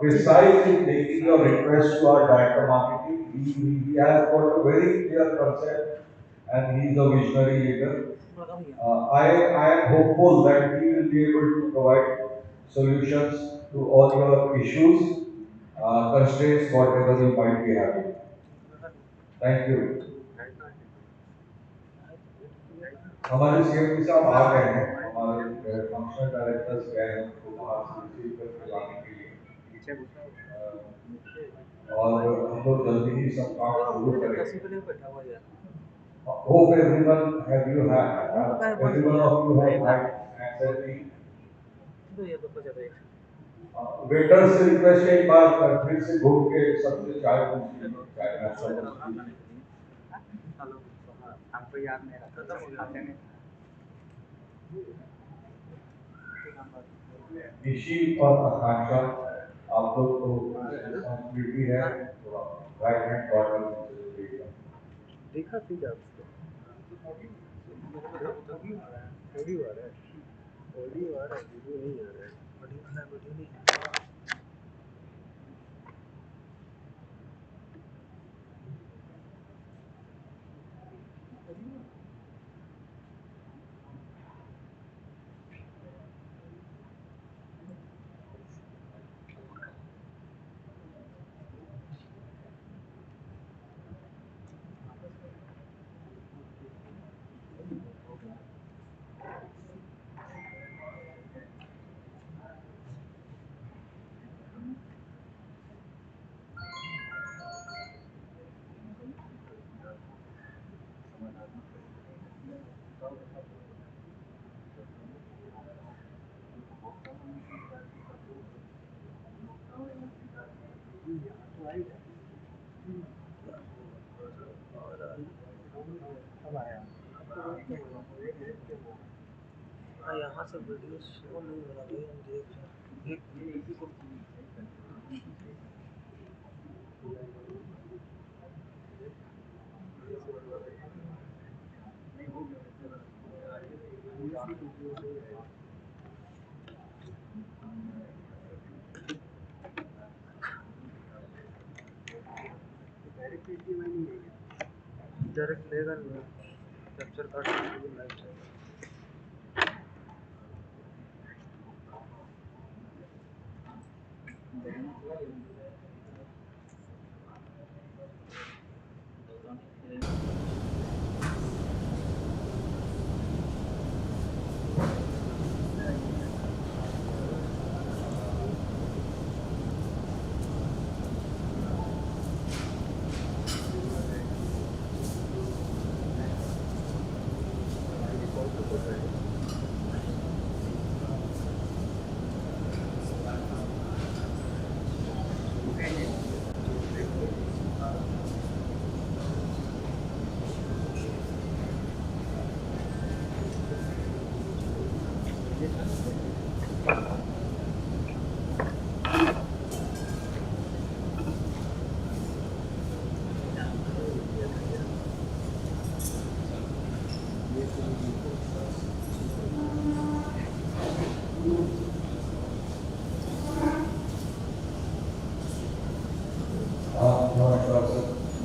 precise in taking your request to our director marketing. He has got a very clear concept and he is a visionary leader. I am hopeful that he will be able to provide solutions to all your issues, constraints, whatever you might be having. Thank you. हमारे CM साहब आ गए हैं, हमारे functional directors गए हैं उनको बाहर से रिसीव करके लाने के लिए। और हम लोग जल्दी ही सब काम शुरू करेंगे। Hope everyone have you had everyone of you have had anxiety. Waiter से रिक्वेस्ट है एक बार फिर से घूम के सबसे चाय पूछ लीजिए, चाय नाश्ता पूछ लीजिए। आपको याद नहीं रहा निशी और आकांक्षा आप लोग को रिस्पॉन्सिबिलिटी है राइट हैंड कॉर्नर देखा थी ऑडियो आ रहा है वीडियो नहीं आ रहा है ऑडियो नहीं आ रहा है यहाँ से वीडियो शो नहीं हो रहा भाई, हम देख रहे हैं। डायरेक्ट लेगा नहीं, कैप्चर कार्ड लाइव जाएगा।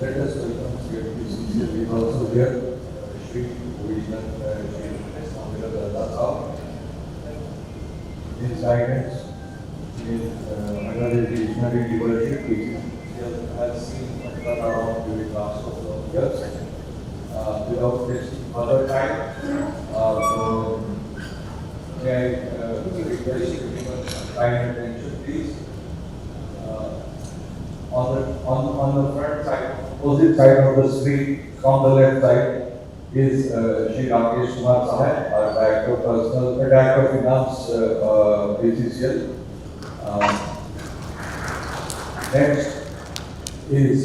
Let us welcome BCCL. We also here, Shri Vision, his guidance, his under his visionary leadership, BCCL has seen a turnaround during the last couple of years. Without wasting further time, may I request everyone kind attention, please. On the front side, opposite side of the street, from the left side, is Shri Rakesh Kumar Sahai, our Director of Director of Finance, BCCL. Next is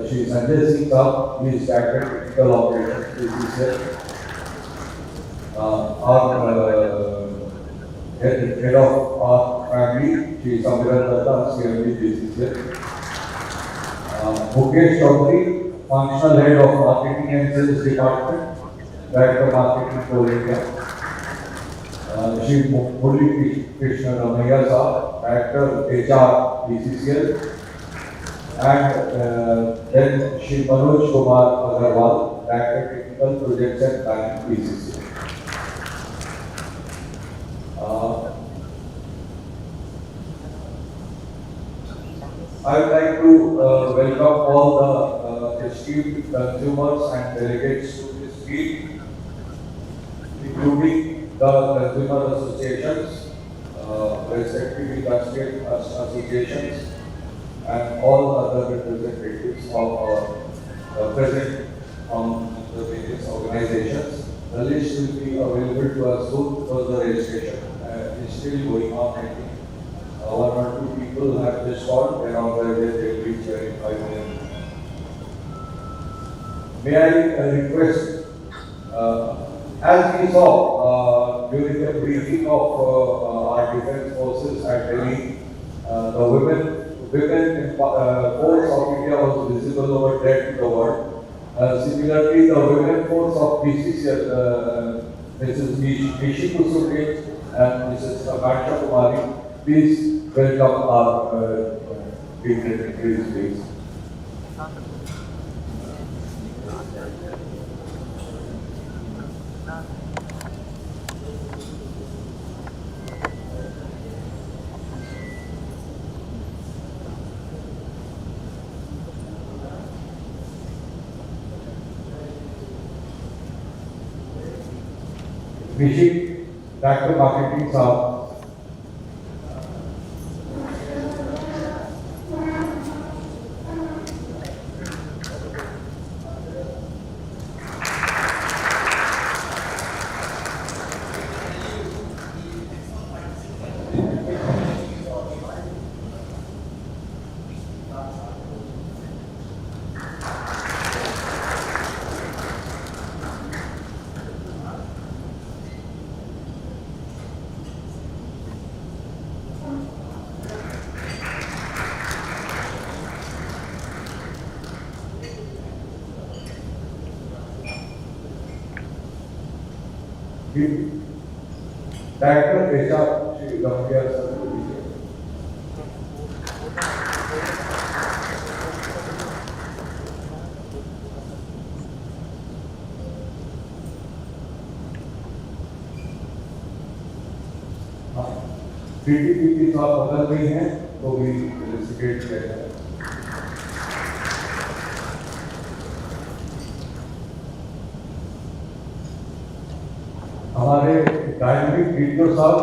Shri Sanjay Singh Saab, he is Director of Technical Operations, BCCL. Our head of our family, Shri Samira Datta, CMD, BCCL. Mukesh Chaudhary, Functional Head of Marketing and Sales Department, Director of Marketing for India. Shri Murli Krishna Ramaiya Saab, Director HR BCCL, and then Shri Manoj Kumar Agarwal, Director Technical Projects and Planning BCCL. I would like to welcome all the esteemed consumers and delegates to this meet, including the consumer associations, respectively constituent associations, and all other representatives of present from the various organizations. The list will be available to us soon because the registration is still going on. I think one or two people have just called and on their way they will reach here in 5 minutes. May I request, as we saw during the briefing of our defense forces at Delhi, the women force of India was visible over there to the world. Similarly, the women force of BCCL, Mrs. Nishi Kusuri and Mrs. Akansha Kumari, please welcome our dignitaries, please. Nishi, Director Marketing Saab. Director HR Shri Ramaiya Sir. DTPP साहब बदल रही हैं तो भी felicitate किया जाए। हमारे dynamic video साहब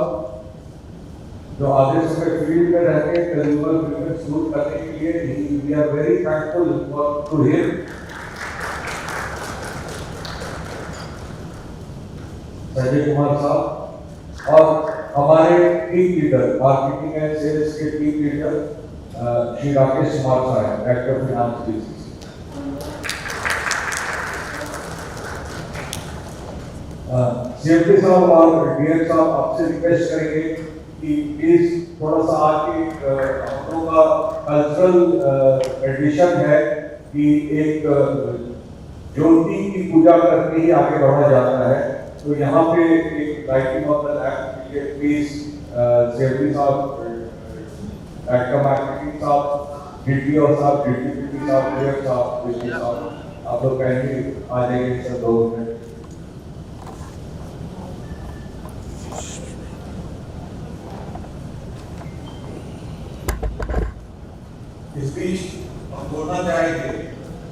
जो आधे समय फील्ड में रहते हैं कंज्यूमर प्रेफरेंस शूट करने के लिए, we are very thankful to him. Sanjay Kumar साहब और हमारे team leader marketing and sales के टीम लीडर श्री राकेश कुमार साहब, डायरेक्टर फाइनेंस बीसीसी। सीएमडी साहब और डीएम साहब आपसे रिक्वेस्ट करेंगे कि प्लीज थोड़ा सा आके हम लोगों का कल्चरल ट्रेडिशन है कि एक ज्योति की पूजा करके ही आगे बढ़ा जाता है, तो यहाँ पे एक लाइटिंग ऑफ द लैम्प के लिए प्लीज सीएमडी साहब, डायरेक्टर मार्केटिंग साहब, डीटीओ साहब, डीटीपी साहब, डीएम साहब, डीसी साहब, आप लोग कहेंगे आ जाएंगे सर 2 मिनट। इस बीच हम बोलना चाहेंगे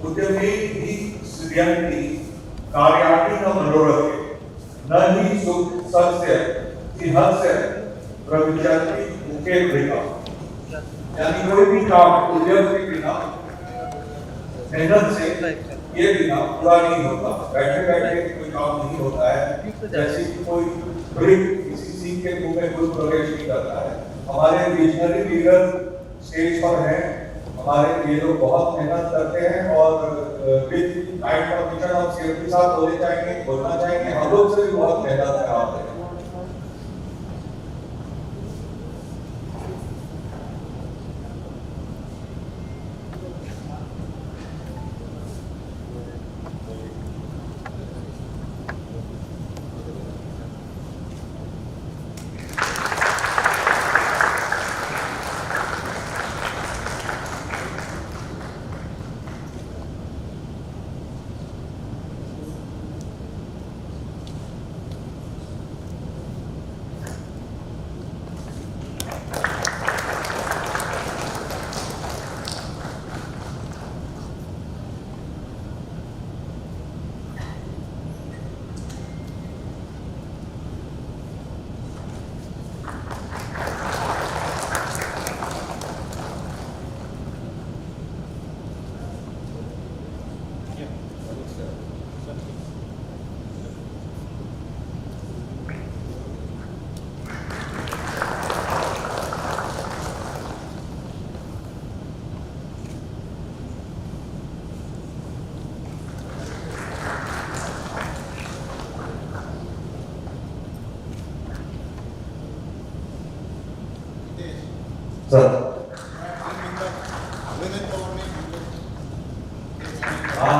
उद्यमी ही स्त्रियंती कार्यार्थी न मनोरथ न ही सुख सत्य सिंहस्य प्रविचरती मुखे वृथा। यानी कोई भी काम उद्यम के बिना, मेहनत से ये बिना पूरा नहीं होता। बैठे बैठे कोई काम नहीं होता है, जैसे कि कोई ब्रिक किसी सीख के मुंह में कोई प्रवेश नहीं करता है। हमारे विजनरी लीडर स्टेज पर हैं, हमारे ये लोग बहुत मेहनत करते हैं और with kind permission of CMD साहब बोलना चाहेंगे हम लोग से भी बहुत मेहनत कराते हैं। Thank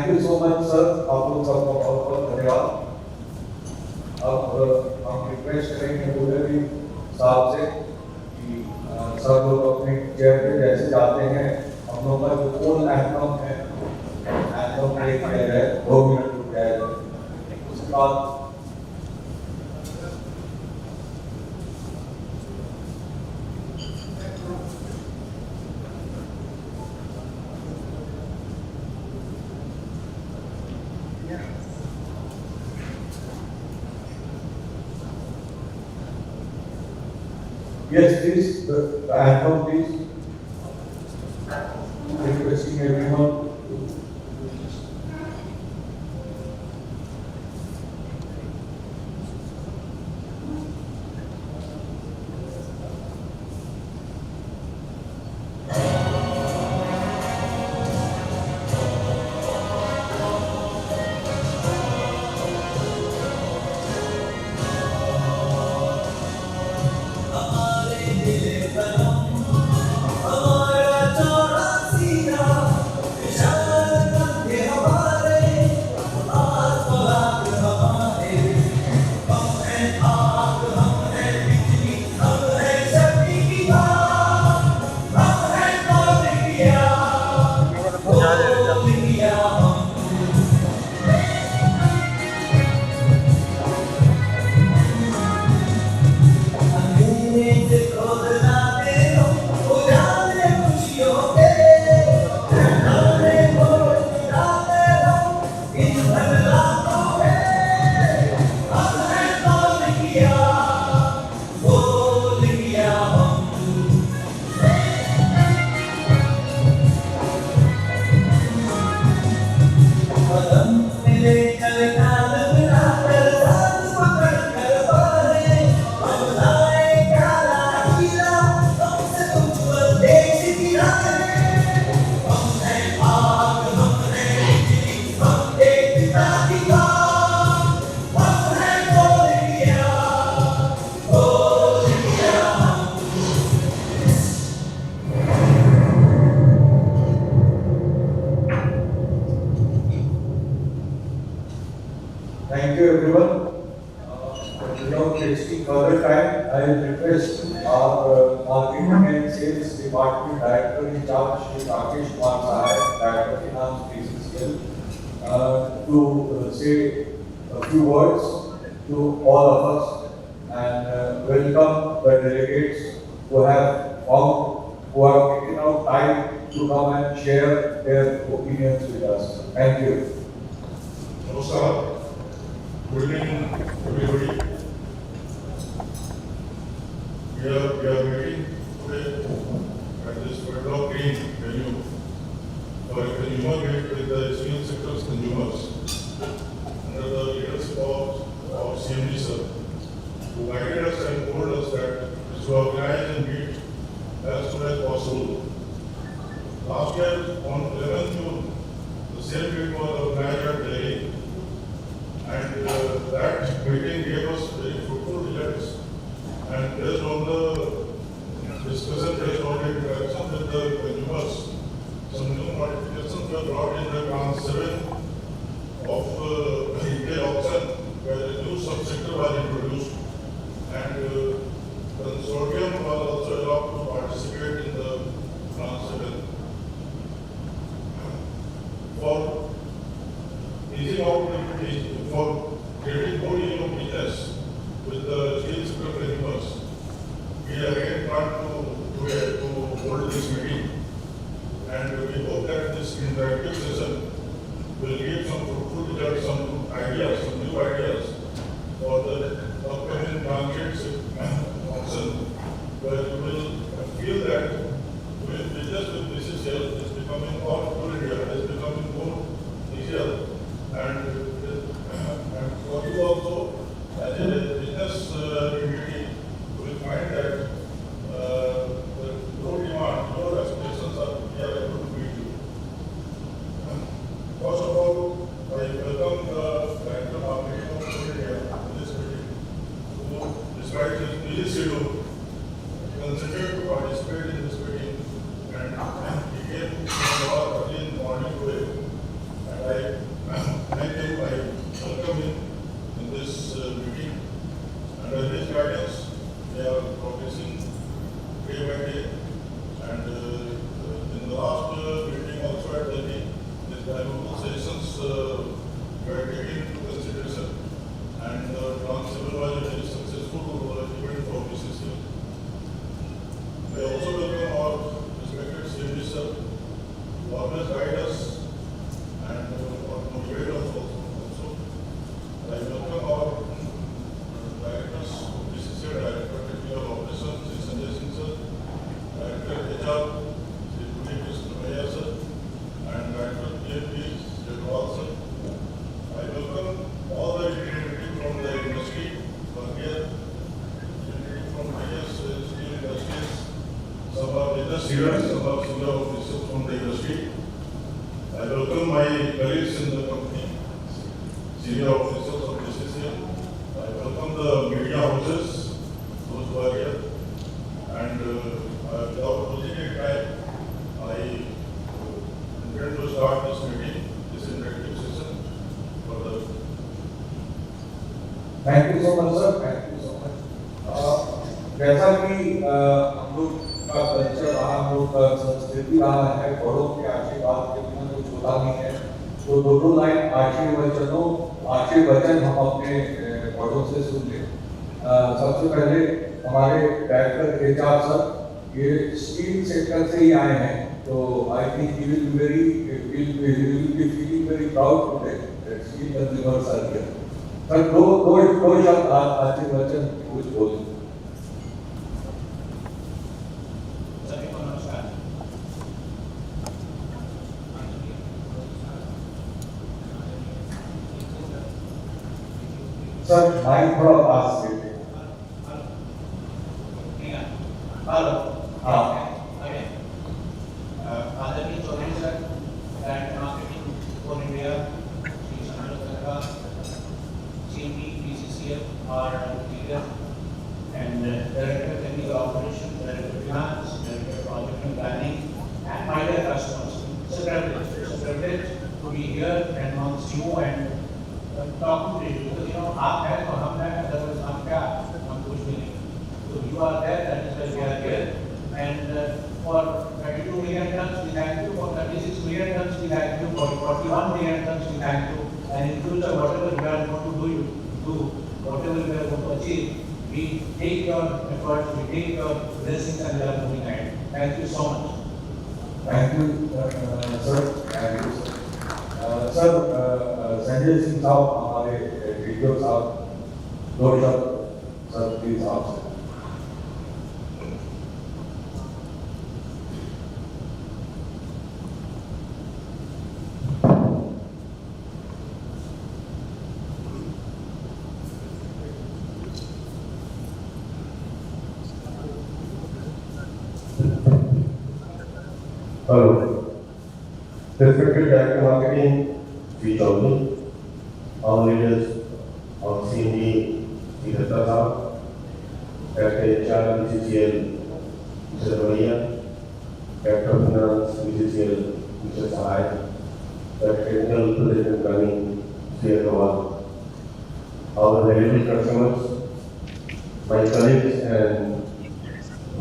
you so much sir, आप लोग सबका बहुत बहुत धन्यवाद। अब हम रिक्वेस्ट करेंगे पूरे साहब से कि सब लोग अपने चेयर पे जैसे जाते हैं, हम लोग का जो फुल एंथम है, एंथम प्ले किया जाए, 2 मिनट रुक जाए, उसके बाद yes, please, the anthem, please. Requesting everyone. Thank you everyone. Without wasting further time, I will request our marketing and sales department director in charge, Shri Rakesh Kumar Sahai, Director Finance BCCL, to say a few words to all of us and welcome the delegates who have taken out time to come and share their opinions with us. Thank you. Namaskar. Good evening, everybody. We are meeting today at this Wedlock Green venue for a consumer meet with the steel sector's consumers under the leadership of CMD sir, who guided us and told us that we should organize and meet as soon as possible. Last year on 11th June, the same meet was organized at Delhi. And that meeting gave us very fruitful results. And based on the discussion, based on the interaction with the consumers, some new modifications were brought in the Class 7 of retail auction, where a new subsector was introduced. And Consortia was also allowed to participate in the Class 7. For easing out liquidity, for creating more ease of business with the steel sector consumers, we again plan to hold this meeting, and we hope that this interactive session will give some fruitful results, some ideas, some new ideas for the upcoming markets auction, where you will feel that doing business with BCCL is becoming more India, is becoming more easier. And for you also, as a business community, you will find that the low demand, low aspirations we are able to meet you. First of all, I welcome the Director of Marketing busy schedule, considered to participate in this meeting and he came early in the morning today. And I thank him, I welcome him in this meeting. Under his guidance, they are progressing day by day. And in the last meeting also at Delhi, these valuable sessions were taken into consideration. And the Consortia was a very successful event for BCCL. I also welcome our respected CMD sir, who always guide us and motivate us also. I welcome our directors, BCCL Director of Technical Operations, Sri Sanjay Singh sir, Director HR, Sri Delegates sir, and Director PFP, Sri Rawal sir. I welcome all the representatives from the industry who are here, representatives from various steel industries. Some are business leaders, some are senior officials from the industry. I welcome my colleagues in the company, senior officials of BCCL. I welcome the media houses, those who are here. And without losing any time, I intend to start this meeting, this interactive session. Thank you so much sir, thank you so much. जैसा कि हम लोग का culture रहा, हम लोग का संस्कृति रहा है, बड़ों के आशीर्वाद के बिना कुछ होता नहीं है। तो दोनों लाइन आशीर्वचन हम अपने बड़ों से सुन लें। सबसे पहले हमारे डायरेक्टर एचआर सर ये स्टील सेक्टर से ही आए हैं, तो I think he will be feeling very proud today that steel consumers are here. Sir दो शब्द आशीर्वचन कुछ बोलें। सभी को नमस्कार। सर माइक थोड़ा पास से। हेलो। हाँ। आदरणीय Chaudhary sir, director marketing for India, Shri Sanjay sir, CMD BCCL are leader and director of technical operations, director of finance, director of project and planning, and my dear customers. It's a privilege to be here and amongst you and talking to you because आप हैं तो हम हैं, otherwise हम क्या, हम कुछ भी नहीं. So you are there, that is why we are here. And for 32 million tons, we thank you. For 36 million tons, we thank you. For 41 million tons, we thank you. And in future, whatever we are going to do, whatever we are going to achieve, we take your efforts, we take your blessings, and we are moving ahead. Thank you so much. Thank you sir, thank you sir. Sir Sanjay Singh साहब हमारे video साहब, दो शब्द sir please आपसे। Hello. Respected Director Marketing, Sri Chaudhary, our leaders, our CMD, Sri Datta, Director HR, BCCL, Mr. Valia, Director of Finance, BCCL, Mr. Sahai, Director Technical President Planning, Sri Agrawal, our valuable customers, my colleagues and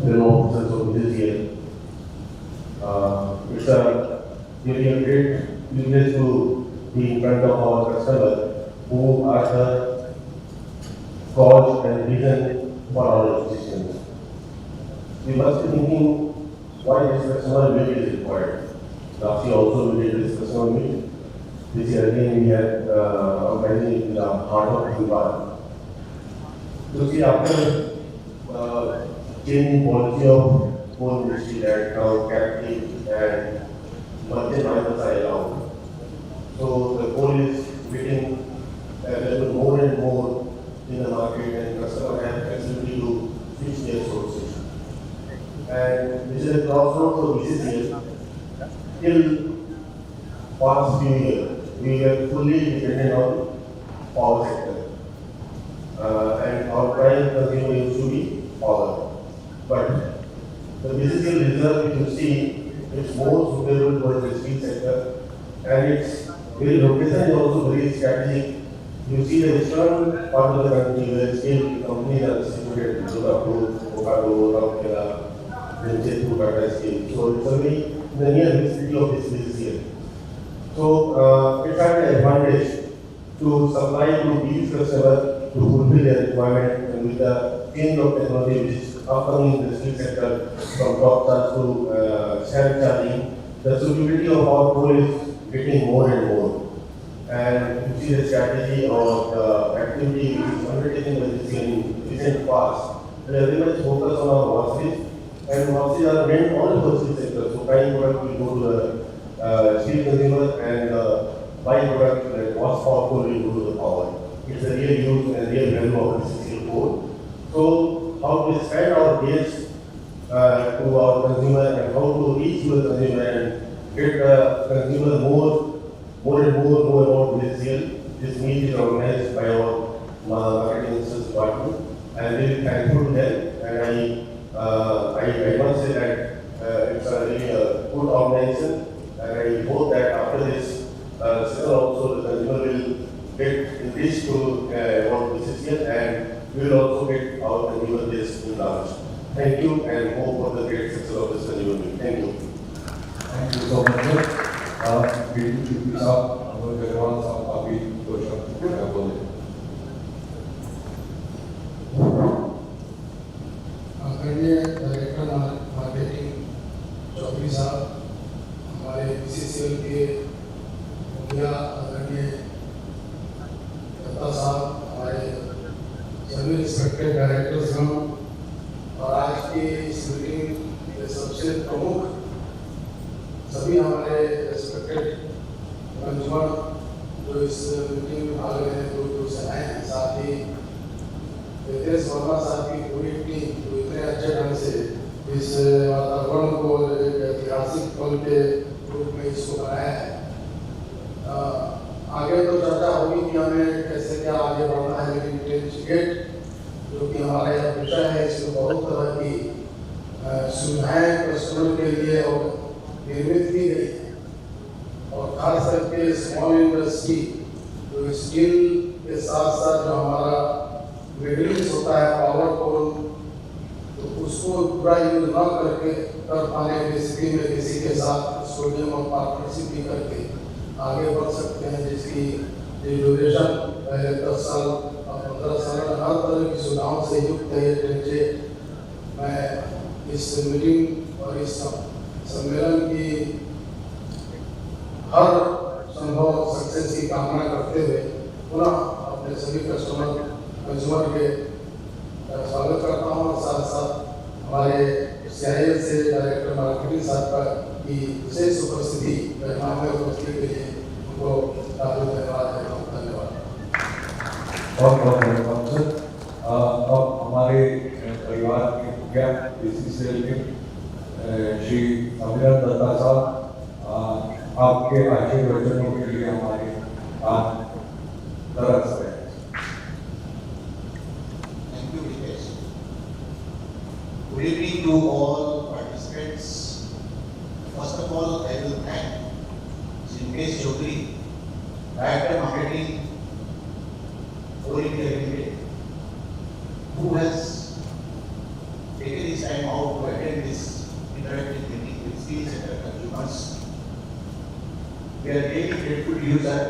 fellow officers of BCCL. It's really a great privilege to be in front of our customers who are the cause and reason for our existence. We must be thinking why this customer meet is required. Last year also we did this customer meet. This year again we had organizing in the heart of Hyderabad. So see, after changing policy of coal industry that now captive and monthly miners are allowed. So the coal is getting available more and more in the market, and customers have flexibility to switch their sources. And this is a crossroad for BCCL. Till past few years, we were fully dependent on power sector. And our prime consumer used to be see, it's more suitable for the steel sector, and its very location is also very strategic. You see the eastern part of the country where steel companies are distributed, Durgapur, Bokaro, Rourkela, Jamshedpur, Tata Steel. So it's a very in the near vicinity of this BCCL. So it had an advantage to supply to these customers to fulfill their requirement, and with the change of technology which is upcoming in the steel sector from top charge to self charging, the suitability of our coal is getting more and more. And you see the strategy or the activity which is undertaken by this in recent past, and very much focus on our washeries, and washeries are meant only for steel sector. So kind product will go to the steel consumer, and byproduct like wash power coal will go to the power. It's a real use and real value of BCCL coal. So how to expand our base to our consumer, and how to reach to the consumer and get the consumer more about BCCL. This meet is organized by our marketing research department, and we are thankful to them. And I must say that it's a really good organization, and I hope that after this session also the consumer will get enriched to about BCCL, and we will also get our consumer base enlarged. Thank you, and hope for the great success of this consumer meeting. Thank you. Thank you so much, sir. BTP साहब, अमर गजवाल साहब काफी question बोले। आदरणीय director marketing Chaudhary साहब, हमारे BCCL के मुखिया आदरणीय दत्ता साहब, हमारे सभी रिस्पेक्टेड डायरेक्टर्स और आज की इस मीटिंग के सबसे प्रमुख सभी हमारे रिस्पेक्टेड कंज्यूमर जो इस मीटिंग में भाग रहे हैं, दूर दूर से आए हैं, साथ ही रितेश वर्मा साहब की पूरी टीम जो इतने अच्छे ढंग से इस वातावरण को एक ऐतिहासिक पल के रूप में इसको बनाया है। आगे तो चर्चा होगी कि हमें कैसे क्या आगे बढ़ना है, लेकिन डेलीगेट जो कि हमारा यह विषय है, इसमें बहुत तरह की सुविधाएं कस्टमर के लिए और निर्मित की गई है, और खास करके स्मॉल इंडस्ट्री जो स्टील के साथ साथ जो हमारा मिडलिंग्स होता है पावर कोल, तो उसको पूरा यूज न करके कर पाने की स्थिति में किसी के साथ सोडियम और पार्टनरशिप भी करके आगे बढ़ सकते हैं, जिसकी ड्यूरेशन पहले 10 साल और 15 साल हर तरह की सुविधाओं से युक्त है। मैं इस मीटिंग और इस सम्मेलन की हर संभव सक्सेस की कामना करते हुए पुनः अपने सभी कंज्यूमर के स्वागत करता हूँ, और साथ साथ हमारे CIL से डायरेक्टर मार्केटिंग साहब की विशेष उपस्थिति उपस्थिति के लिए उनको काफी धन्यवाद देता हूँ। धन्यवाद। बहुत बहुत धन्यवाद सर। अब हमारे परिवार के मुखिया BCCL के श्री अभिनव दत्ता साहब, आपके आशीर्वचनों के लिए हमारे तरफ से। Thank you, Ritesh. Good evening to all participants. First of all, I will thank Delegates Chaudhary, Director Marketing, Coal India Limited, who has taken his time out to attend this interactive meeting with steel sector consumers. We are really grateful to you, sir,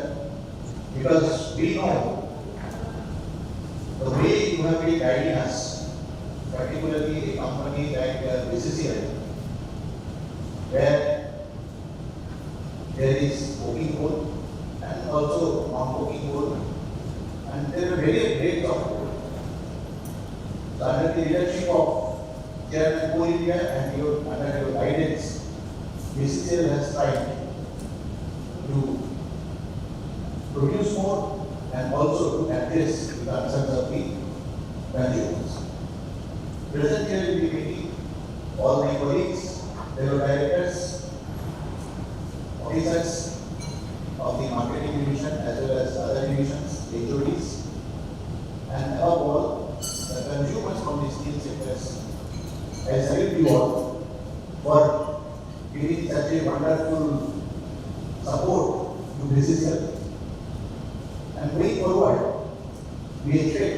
because we know the way you have been guiding us, particularly a company like BCCL, where there is coking coal and also non-coking coal, and there are various grades of coal. So under the leadership of Chairman Coal India and under your guidance, BCCL has tried to produce more and also to address the concerns of the consumers. Present here in the meeting, all my colleagues, fellow directors, officers of the marketing division as well as other divisions, HODs, and above all, the consumers from the steel sectors. I salute you all for And going forward, we expect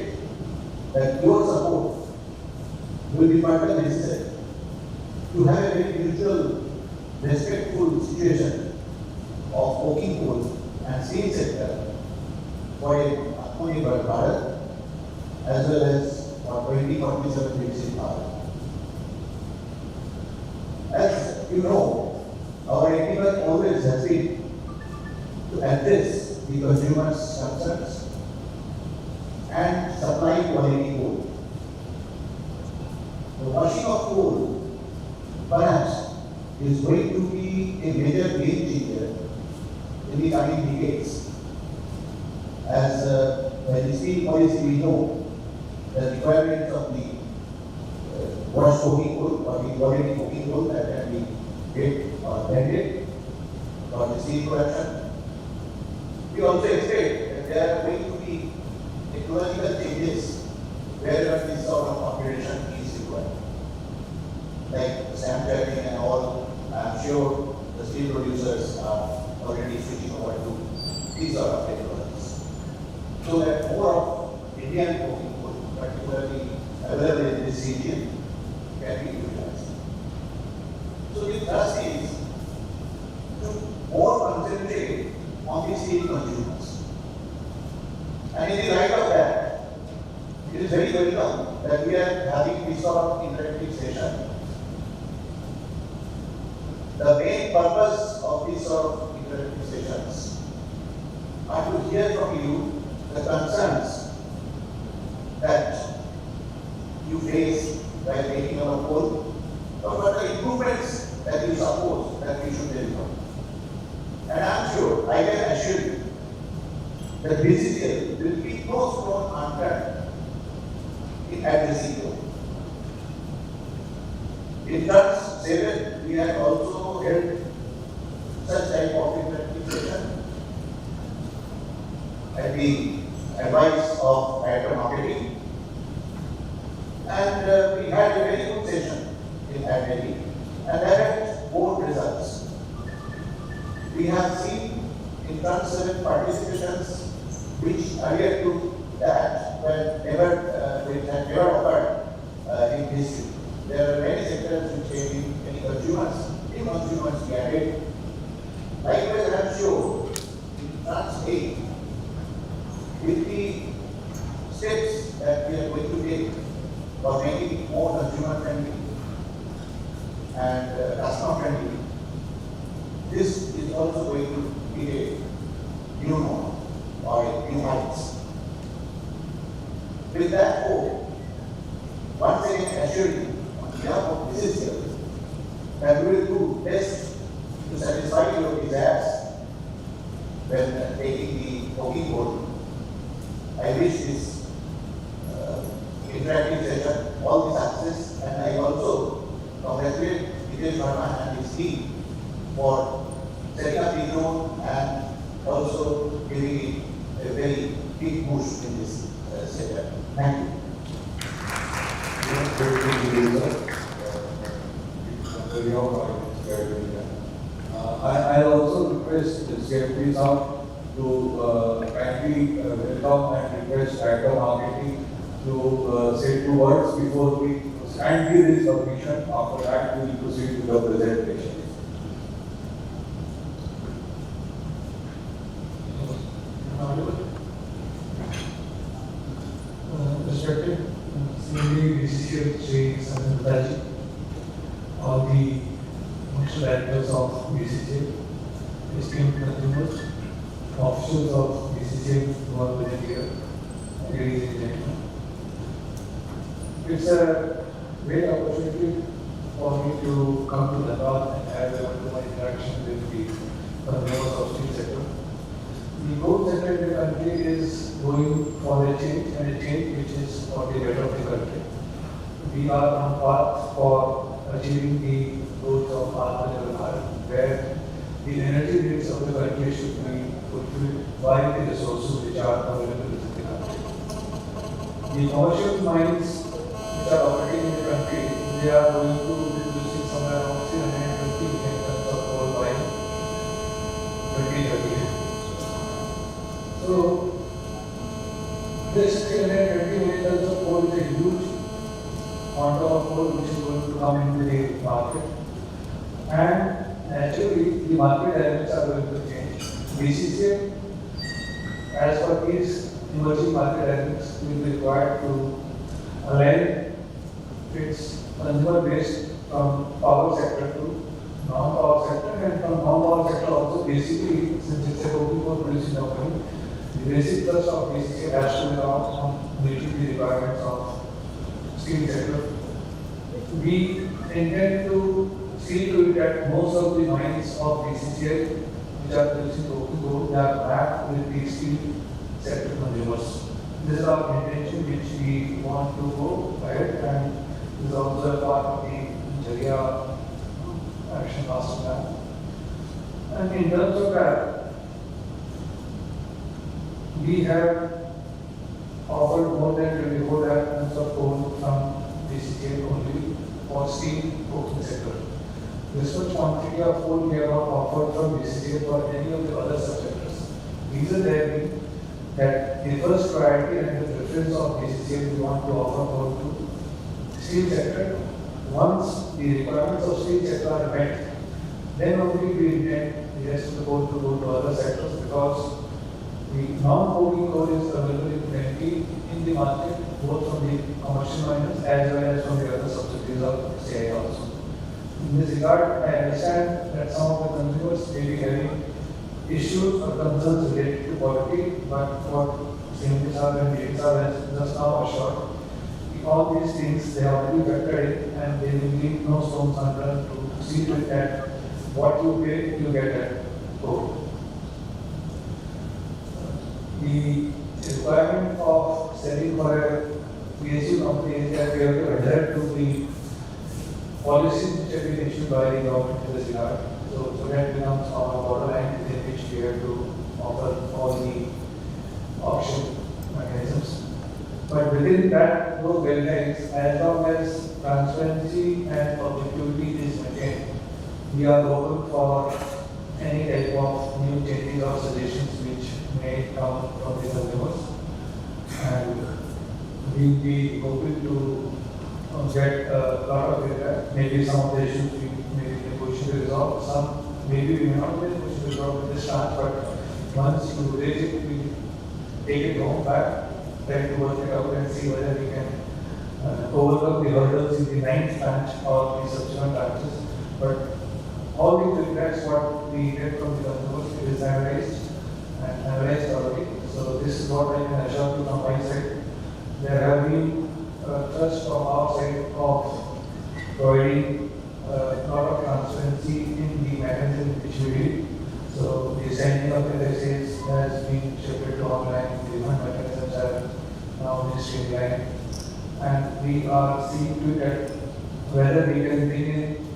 that your support will be further necessary to have a very mutual, respectful situation of coking coal and steel sector for a Atmanirbhar Bharat as well as for 2047 Viksit Bharat. As you know, our endeavor always has been to address the consumers' concerns and supply quality coal. The washing of coal perhaps is going to be a major game changer in the coming decades. As by the steel policy we know the requirements of the washed coking coal or the quality coking coal that can be made or blended for the steel production. We also expect that there are going to be technological changes wherever this sort of operation is required. Like stamp charging and all, I am sure the steel producers are already switching over to these sort of technologies. So that more of Indian coking coal, particularly available in this region, can be utilized. So the thrust is to more concentrate on the steel consumers. And in the light of that, it is very welcome that we are having this sort of interactive session. The main purpose of these sort of interactive sessions are to hear from you the concerns that you face while making our coal, or what the improvements that you suppose that we should deliver. And I am sure, I can assure you, that BCCL will be no stone unturned in addressing you. In terms 7, we have also held such type of interactive session at the advice of Director Marketing. And we had a very good session in Adelaide, and that had both results. We have seen in terms 7 participations which earlier to that were never, which had never occurred in history. There are many sectors which came in, many consumers, new consumers we added. Likewise, I am sure in terms 8, with the steps that we are going to take for making it more consumer friendly and customer friendly, this is also going to be a new norm or a new heights. With that hope, once again assure you on behalf of BCCL that we will do best to satisfy your desires when taking the coking coal. I wish this interactive session all the success, and I also congratulate Vijay Sharma and his team for setting up the zone and also giving it a very big push in this sector. Thank you. I also request the secretaries out to kindly welcome and request Director Marketing to say 2 words before we and give his permission. After that, we will proceed with the presentation. Respected CMD, BCCL, Sri Sanjay, all the functional directors of BCCL, esteemed consumers, officials of BCCL who are present here, ladies and gentlemen. It's a great opportunity for me to come to the north and have a wonderful interaction with the consumers of steel sector. The coal sector in the country is going for a change, and a change which is for the better of the country. We are on path for achieving the goals of Atmanirbhar Bharat, where the energy needs of the country should be fulfilled by the resources which are available in the country. The commercial mines which are operating in the country, they are going to be producing somewhere around 320 million tons of coal by 2030. So, this 320 million tons of coal is a huge amount of coal which is going to come into the market. And naturally, the market dynamics are going to change. BCCL, as per these emerging market dynamics, will be required to align its consumer base from power sector to non-power sector, and from non-power sector also basically, since it's a total coal producing company, the basic thrust of BCCL has to be on meeting the requirements of steel sector. We intend to see to it that most of the mines of BCCL which are producing total coal, they are backed with the steel sector consumers. This is our intention which we want to go ahead, and this is also a part of the Jaria Action Master Plan. And in terms of that, we have offered more than 24 lakh tons of coal from BCCL only for steel coking sector. This much quantity of coal we have not offered from BCCL for any of the other subsectors. Reason there being that the first priority and the preference of BCCL we want to offer coal to steel sector. Once the requirements of steel sector are met, then only we intend the rest of the coal to go to other sectors, because the non-coking coal is available in plenty in the market, both from the commercial miners as well as from the other subsidiaries of CI also. In this regard, I understand that some of the consumers may be having issues or concerns related to quality, but what CMD and Delegates has just now assured, all these things they have already factored in, and they will leave no stones unturned to see to it that what you pay, you get at coal. The requirement of selling for a PSU company is that we have to adhere to the policies which have been issued by the government in this regard. So that becomes our borderline within which we have to offer all the auction mechanisms. But within that, those guidelines, as long as transparency and objectivity is maintained, we are open for any type of new changes or suggestions which may come from the consumers. And we will be open to get a lot of feedback. Maybe some of the issues we may be in a position to resolve, some maybe we may not be in a position to resolve at this time, but once you raise it, we take it home back, try to work it out and see whether we can overcome the hurdles in the 9th batch or the subsequent batches. But all the feedbacks what we get from the consumers is analyzed and analyzed already. So this is what I can assure you from my side. There have been thrust from our side of providing a lot of transparency in the mechanism which we did. So the sending of LSAs has been shifted to online, the different mechanisms are now been streamlined, and we are seeing to it whether we can bring in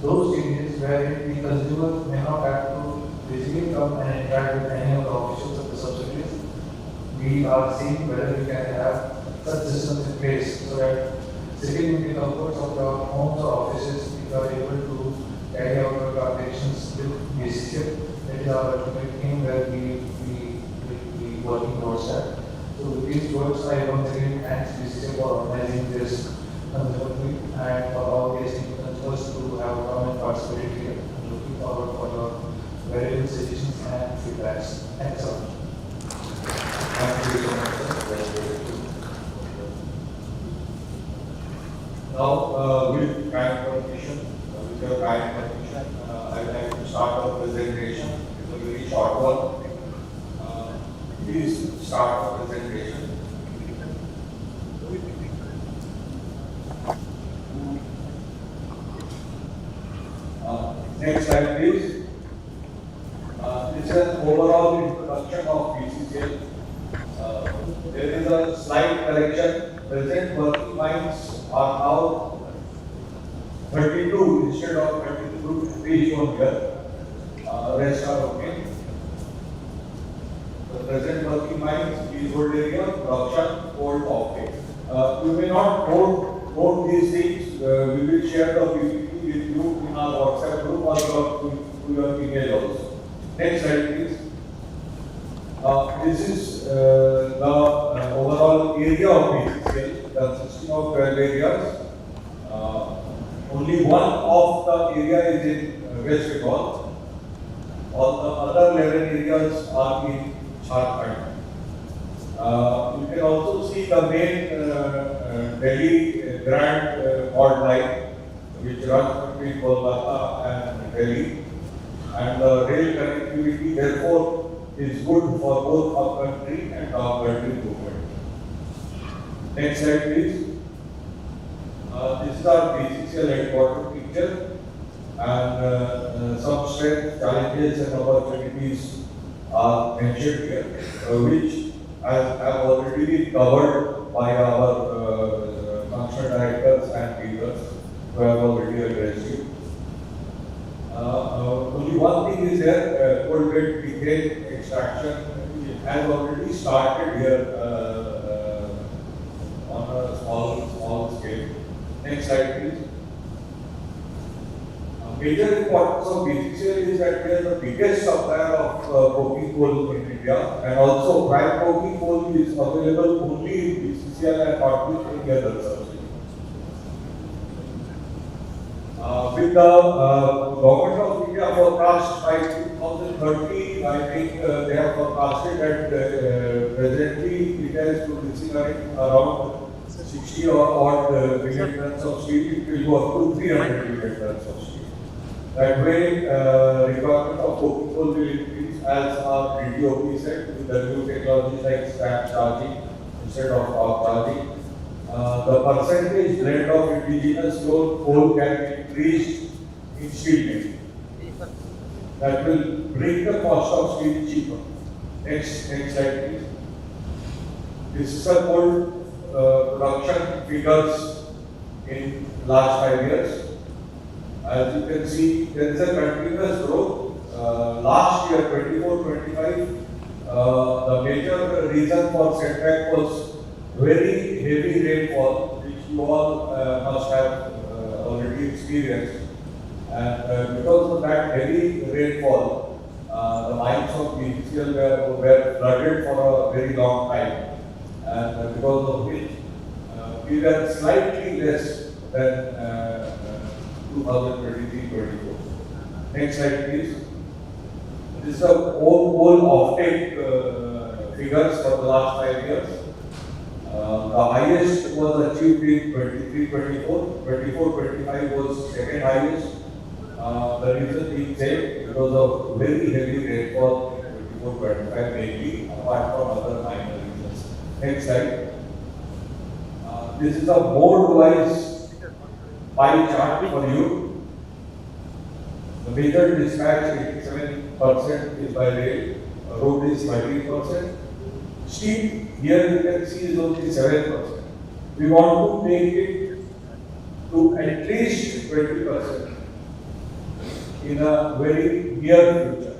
those changes where the consumer may not have to physically come and interact with any of the officials of the subsidiaries. We are seeing whether we can have such systems in place so that sitting in the comforts of your homes or offices, if you are able to carry out your transactions with BCCL. That is our ultimate aim where we will be working towards that. So with these words, I once again thank BCCL for organizing this consumer meet and for all the esteemed consumers to have come and participated here. I'm looking forward for your very good suggestions and feedbacks. Thanks so much. Thank you so much, sir. Now, with kind permission, with your kind permission, I would like to start our presentation. It's a very short one. Please start the presentation. Next slide, please. This is an overall introduction of BCCL. There is a slight correction. Present working mines are now 32 instead of 32 be shown here. Rest are okay. The present working mines is old area, production, old offtake. You may not note these things. We will share the PPT with you in our WhatsApp group or to your email also. Next slide, please. This is the overall of BCCL consisting of 12 areas. Only one of the area is in West Bengal. All the other 11 areas are in Jharkhand. You can also see the main Delhi Grand Hot Line, which runs between Kolkata and Delhi. And the rail connectivity, therefore, is good for both up-country and down-country movement. Next slide, please. This is our BCCL headquarters picture, and some strengths, challenges, and opportunities are mentioned here, which have already been covered by our functional directors and leaders who have already addressed you. Only one thing is there, coal bed decay extraction has already started here on a small scale. Next slide, please. Major importance of BCCL is that we are the biggest supplier of coking coal in India, and also prime coking coal is available only in BCCL and not with any other subsidiary. With the Government of India forecast by 2030, I think they have forecasted that presently India is producing around 60 or odd million tons of steel. It will go up to 300 million tons of steel. That way, requirement of coking coal will increase, as our DDOP said, with the new technologies like scrap charging instead of off charging. The percentage blend of indigenous coal can be increased in steel making. That will bring the cost of steel cheaper. Next slide, please. This is a coal production figures in last 5 years. As you can see, there is a continuous growth. Last year, 24-25, the major reason for setback was very heavy rainfall, which you all must have already experienced. And because of that heavy rainfall, the mines of BCCL were flooded for a very long time. And because of which, we were slightly less than 2023-24. Next slide, please. This is the whole offtake figures for the last 5 years. The highest was achieved in 23-24. 24-25 was second highest. The reason being same because of very heavy rainfall in 24-25 mainly, apart from other minor reasons. Next slide. This is a mode-wise pie chart for you. The major dispatch 87% is by rail, road is 13%. Steel, here you can see is only 7%. We want to make it to at least 20% in a very near future.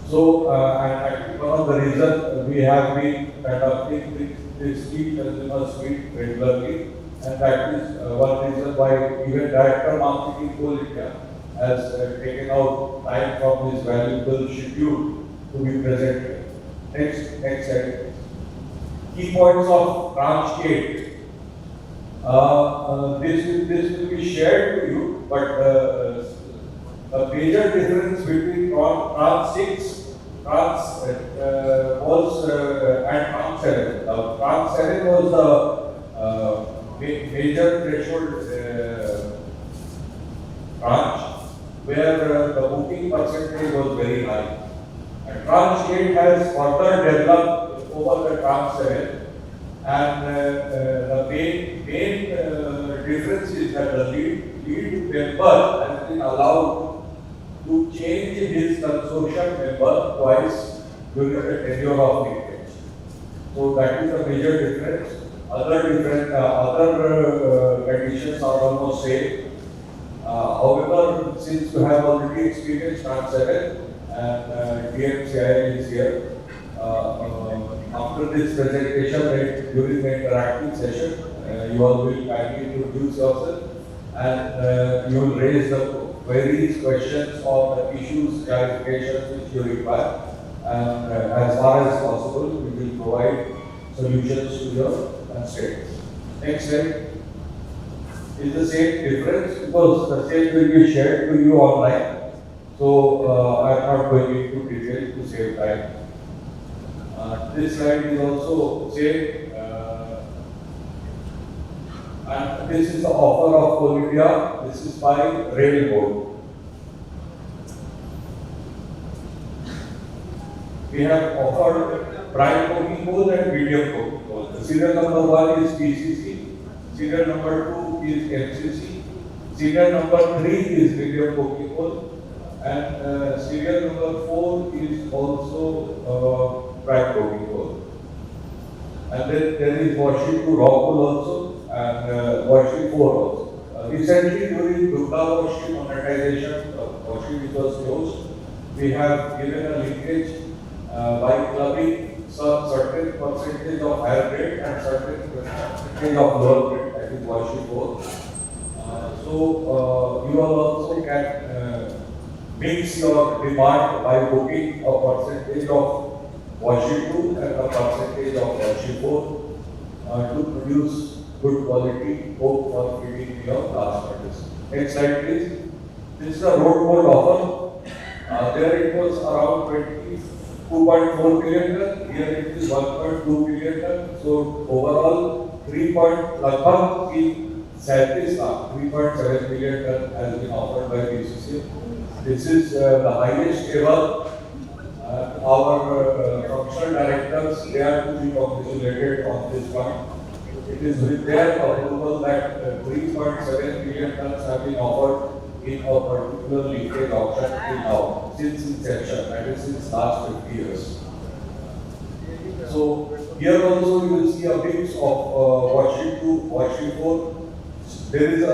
So, and one of the reasons we have been conducting this steel consumer suite regularly, and that is one reason why even Director Marketing Coal India has taken out time from his valuable schedule to be present here. Next slide. Key points of branch gate. This will be shared to you, but the major difference between branch 6 was and branch 7. Branch 7 was the major threshold branch where the booking percentage was very high. And branch 8 has further developed over the branch 7, and the main difference is that the lead member has been allowed to change his consortium member twice during the tenure of linkage. So that is a major difference. Other conditions are almost same. However, since you have already experienced branch 7 and DMCI is here, after this presentation during the interactive session, you all will kindly introduce yourself and you will raise the queries, questions, or the issues, clarifications which you require. And as far as possible, we will provide solutions to your constraints. Next slide is the same difference because the same will be shared to you online. So I am not going into detail to save time. This slide is also same, and this is the offer of Coal India. This is by rail board. We have offered prime coking coal and medium coking coal. The serial number 1 is BCC, serial number 2 is MCC, serial number 3 is medium coking coal, and serial number 4 is also prime coking coal. And then there is Washery 2 raw coal also, and Washery 4 also. Recently, during Durga Washery monetization, Washery which was closed, we have given a linkage by clubbing some certain percentage of higher grade and certain percentage of lower grade, that is Washery 4. So you all also can mix your demand by booking a percentage of Washery 2 and a percentage of Washery 4 to produce good quality coke for feeding your blast furnace. Next slide please. This is a road coal offer. There it was around 22.4 billion ton. Here it is 1.2 billion ton. So overall 3.7 billion ton has been offered by BCCL. This is the highest ever. Our functional directors, they are to be congratulated on this point. It is with their approval that 3.7 billion tons have been offered in a particular linkage auction till now, since inception, that is since last 50 years. So here also you will see a mix of Washery 2, Washery 4. There is a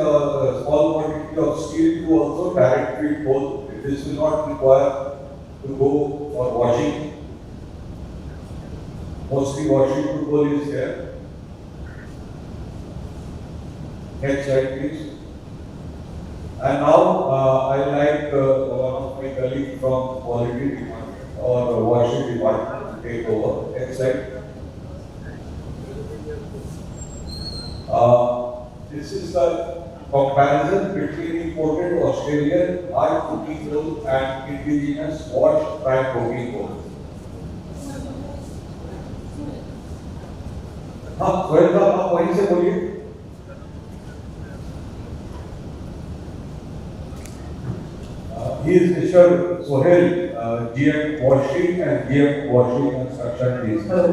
small quantity of steel 2 also, direct feed coal. This will not require to go for washing. Mostly Washery 2 coal is there. Next slide please. And now I like one of my colleagues from quality department or Washery department to take over. Next slide. This is the comparison between imported Australian hard coking coal and indigenous washed prime coking coal. हाँ, सोहेल साहब आप वहीं से बोलिए. He is Mr. Sohail, GM Washery and GM Washery Construction Business.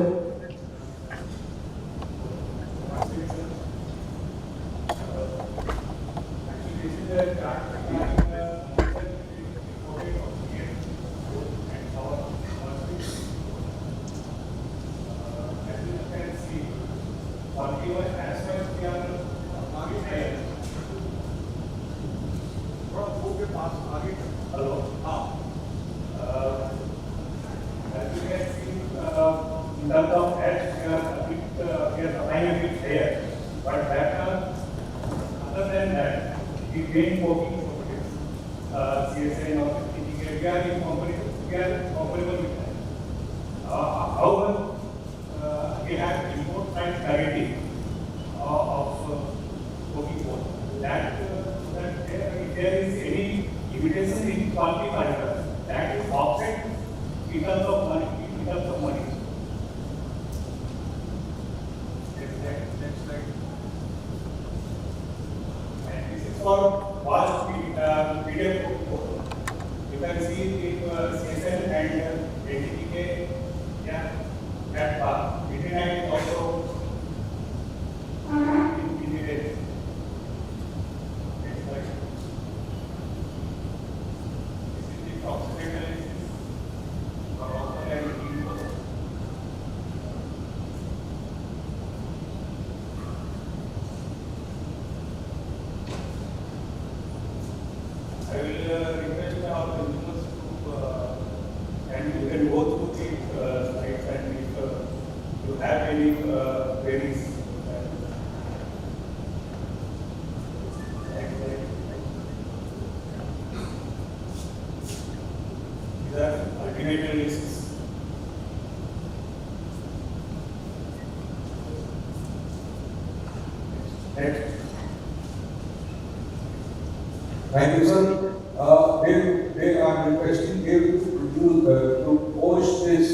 Next. Thank you, sir. They are requesting you to post this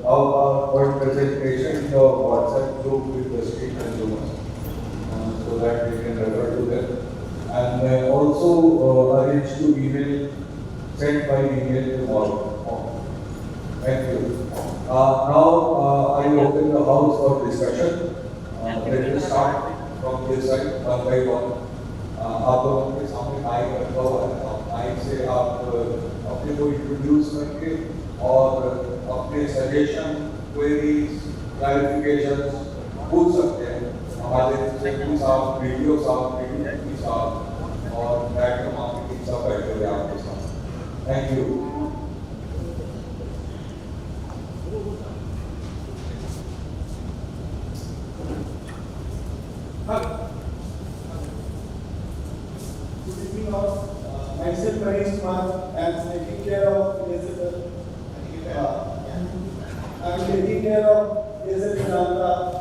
our point presentation in your WhatsApp group with the state consumers, so that we can refer to them, and also arrange to send by email tomorrow. Thank you. Now I open the house for discussion. Let us start from this side one by one. आप लोगों के सामने mic रखा हुआ है, mic से आप अपने को इंट्रोड्यूस करके और अपने सजेशन, क्वेरीज, क्लैरिफिकेशंस पूछ सकते हैं हमारे सेक्रेटरी साहब, वीडियो साहब, वीडियो साहब और डायरेक्टर मार्केटिंग साहब बैठे हुए आपके साथ। Thank you. Myself, Manish Kumar, I am taking care of BCCL. I am taking care of BCCL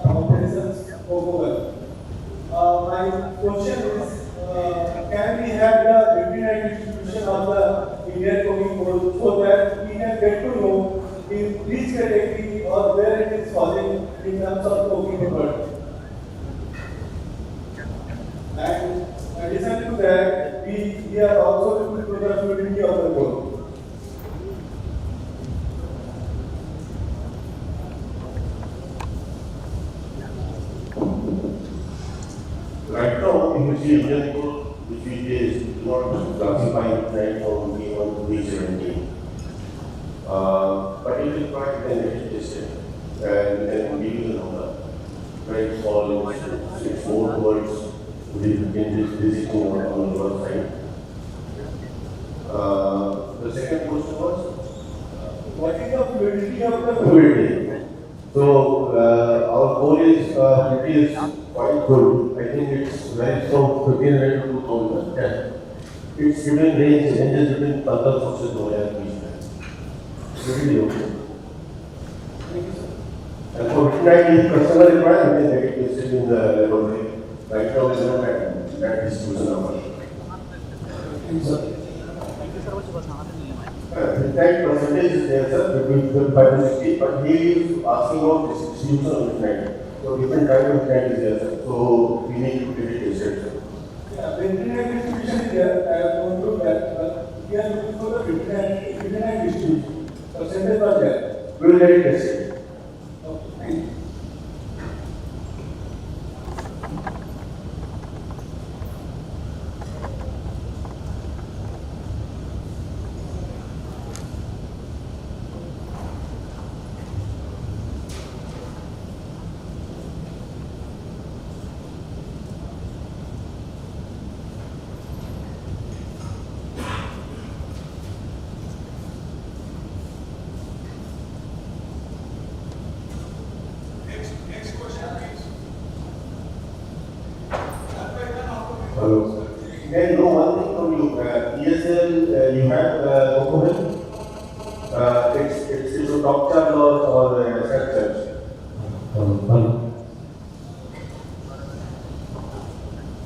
operations overall. My question is, can we have the veterinary distribution of the Indian cooking board so that we can get to know in which category or where it is falling in terms of cooking board? And addition to that, we are also looking to the fluidity of the board. Right now, if you see Indian code, which we is not classified right from B1 to B17. But it is quite then tested and then we will know that. Right, all it's more towards visiting on the website. The second question was? What is the fluidity of the Fluidity. So, our goal is, it is quite good. I think it's very from 1500 to 2000. Yeah. It's between ranges between 15 sources and really okay. And for midnight, if customer requires, we can get it tested in the laboratory. Right now, we don't have that distribution number. Midnight percentage is there, sir, between 25 to 60, but he is asking about distribution of midnight. So, different kind of midnight is there, sir. So, we need to get it tested, sir. Yeah, veterinary distribution is there. I have gone through that, but we are looking for the veterinary distribution. Percentage was there. We will get it tested. Okay, thank you. Hello. Then no one thing from you. ESL, you have document. It's a top charge or set charge.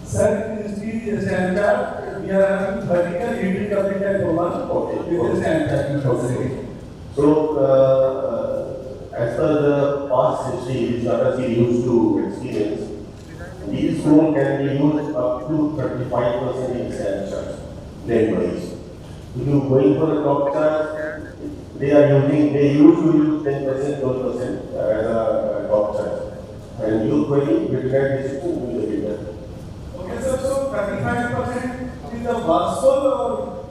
Sir, it is the standard. We are having vertical heating of the type of one. Okay. It is standard. Okay. So, as per the past history, which Tata used to experience, these phones can be used up to 35% in stand charge, lane-wise. If you going for a top charge, they used to use 10%, 12% as a top charge. And you going with that decision will be better. Okay, sir, so 35% is the Vasco or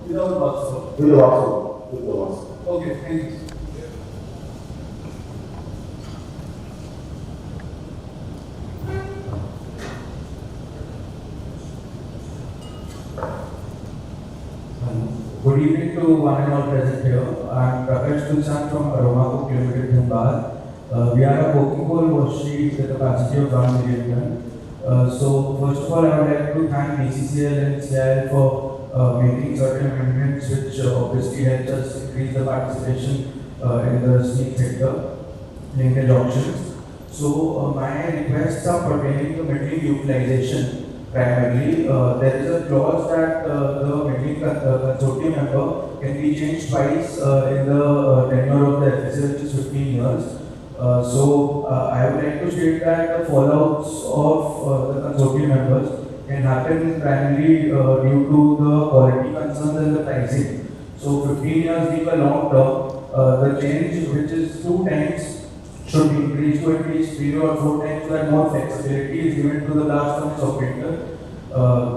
without Vasco? With the Vasco. With the Vasco. Okay, thank you. Good evening to one and all present here. I am Prakash Tulsan from Aroma Cook Limited, Dhambad. We are a cooking bowl washery with a capacity of 1 million ton. So first of all, I would like to thank BCCL and CIL for making certain amendments which obviously helps us increase the participation in the steel sector, linkage auctions. So my requests are pertaining to middling utilization primarily. There is a clause that the middling consortium member can be changed twice in the tenure of the FSA, which is 15 years. I would like to state that the fallouts of the consortium members can happen primarily due to the quality concerns and the pricing. So 15 years being a long term, the change which is 2 times should be increased to at least 3 or 4 times so that more flexibility is given to the blast furnace operator.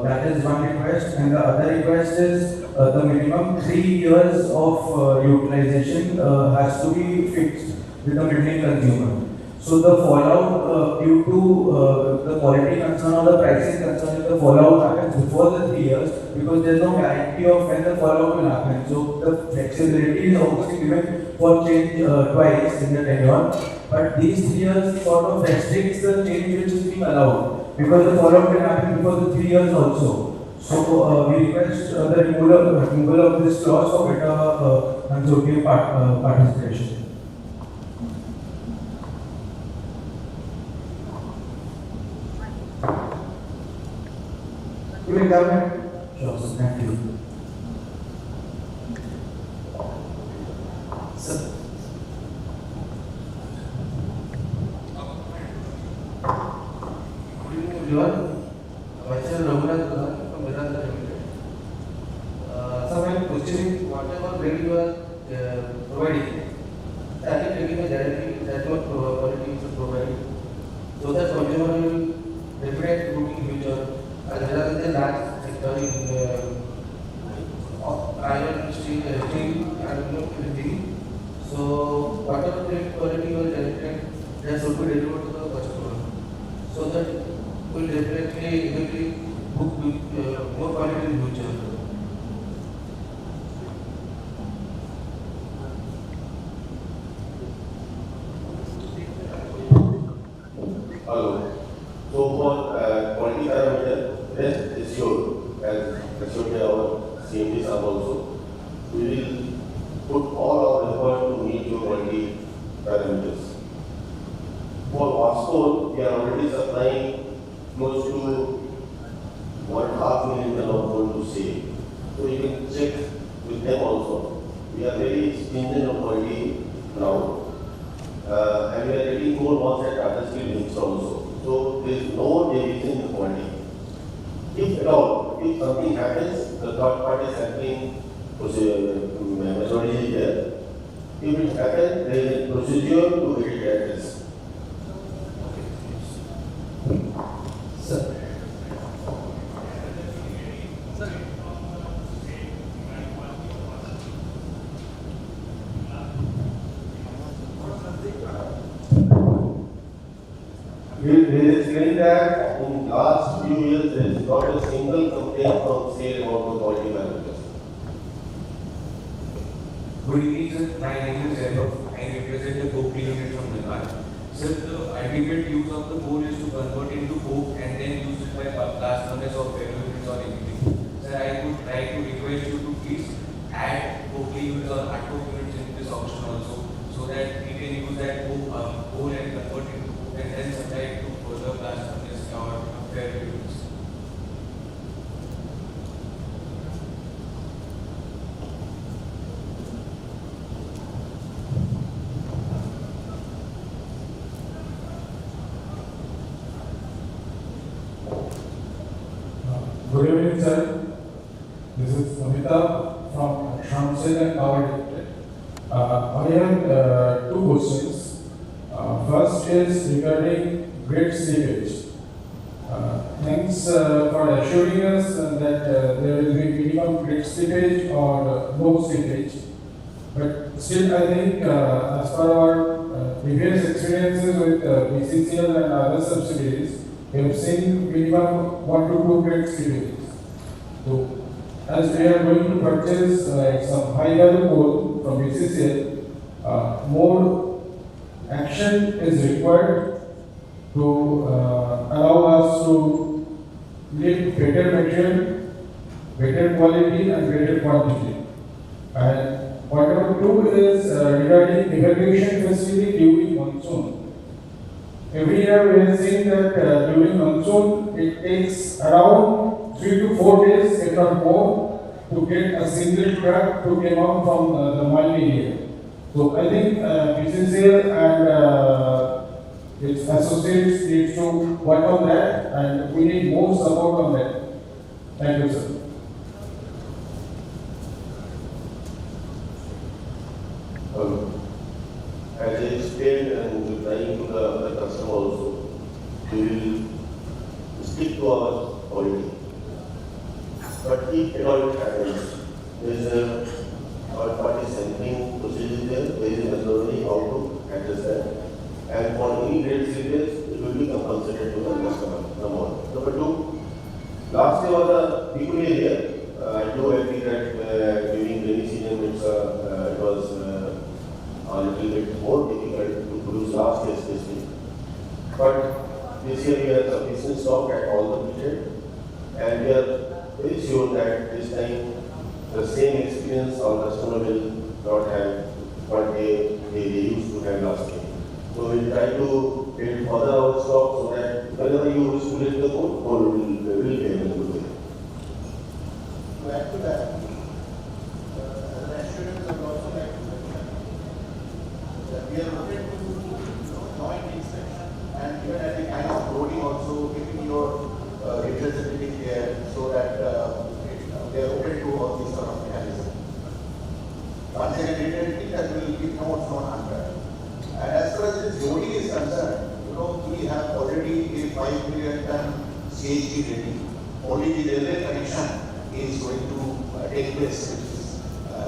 That is one request, and the other request is the minimum 3 years of utilization has to be fixed with the middling consumer. So the fallout due to the quality concern or the pricing concern, if the fallout happens before the 3 years, because there is no guarantee of when the fallout will happen. So the flexibility is also given for change twice in the tenure, but these 3 years sort of restricts the change which is being allowed, because the fallout can happen before the 3 years also. So we request the removal of this clause for better consortium participation. Will you government? Sure, sir. Thank you. Sir. Good evening, everyone. Myself Raghunath Pradhan from Vedanta Limited. So my question is, whatever rate you are providing, starting taking a guarantee that much quality is providing, so that consumer will definitely look in future. And rather than that sector in iron, steel, aluminum, everything. So whatever grade quality you are directed, that should be delivered to the customer. So that will definitely book with more quality in future. Hello. So for quality parameter, rest assured, as assured by our CMDs are also, we will put all our effort to meet your quality parameters. For Wasco, we are already supplying close to 1.5 million ton of coal to sale. So you can check with them also. We are very stringent on quality now. And we are getting more loss at Tata Steel links also. So there is no deviation in quality. If at all, if something happens, the third party sampling majority is there. If it happens, there is a procedure to get it addressed. Sir. We explained that in last few years there is not a single complaint from sale about the quality parameters. Good evening, sir. My name is Zainab. I represent the coke unit from Nepal. Sir, the ultimate use of the coal is to convert into coke and then use it by blast furnace or ferro units or anything. Sir, I would like to request you to please add coke units or hard coke units in this auction also, so that we can use that coal and convert it into coke and then supply it to further blast furnace or ferro units. Good evening, sir. This is Amita from Transcendent Power Limited. I have two questions. First is regarding grid seepage. Thanks for assuring us that there will be minimum grid seepage or no seepage. But still, I think as per our previous experiences with BCCL and other subsidiaries, we have seen minimum 1 to 2 grid seepage. So, as we are going to purchase some high value coal from BCCL, more action is required to allow us to give better material, better quality and better quantity. And point number 2 is regarding evacuation facility during monsoon. Every year we have seen that during monsoon it takes around 3 to 4 days, if not more, to get a single truck to come out from the mine area. So I think BCCL and its associates need to work on that, and we need more support on that. Thank you, sir. As I explained and replying to the customer also, we will stick to our quality. But if at all it happens, there is a third party sampling procedure there is necessarily how to address that. And for any great serious, it will be compensated to the customer, number one. Number two, last year was a peculiar year. I do agree that during rainy season it was a little bit more difficult to produce last year's testing. But this year we have sufficient stock at all the period, and we are very sure that this time the same experience our customer will not have what they used to have last year. So we will try to build further our stock so that whenever you wish to lift the coal, coal will be available there. To add to that, as an assurance, I would also like to mention that we are open to joint inspection, and even at the time of loading also keeping your representative here so that they are open to all these sort of mechanisms. One second thing that will keep notes on under. And as far as this loading is concerned, we have already a 5 million ton CHG ready. Only the railway connection is going to take place,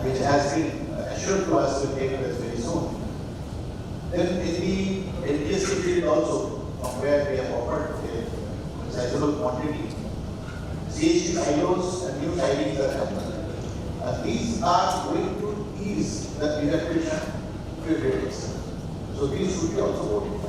which has been assured to us will take place very soon. Then in the NTSC field also, from where we have offered a sizable quantity, CHG silos and new sidings are happening. These are going to ease the evacuation to a great extent. So these should be also voted.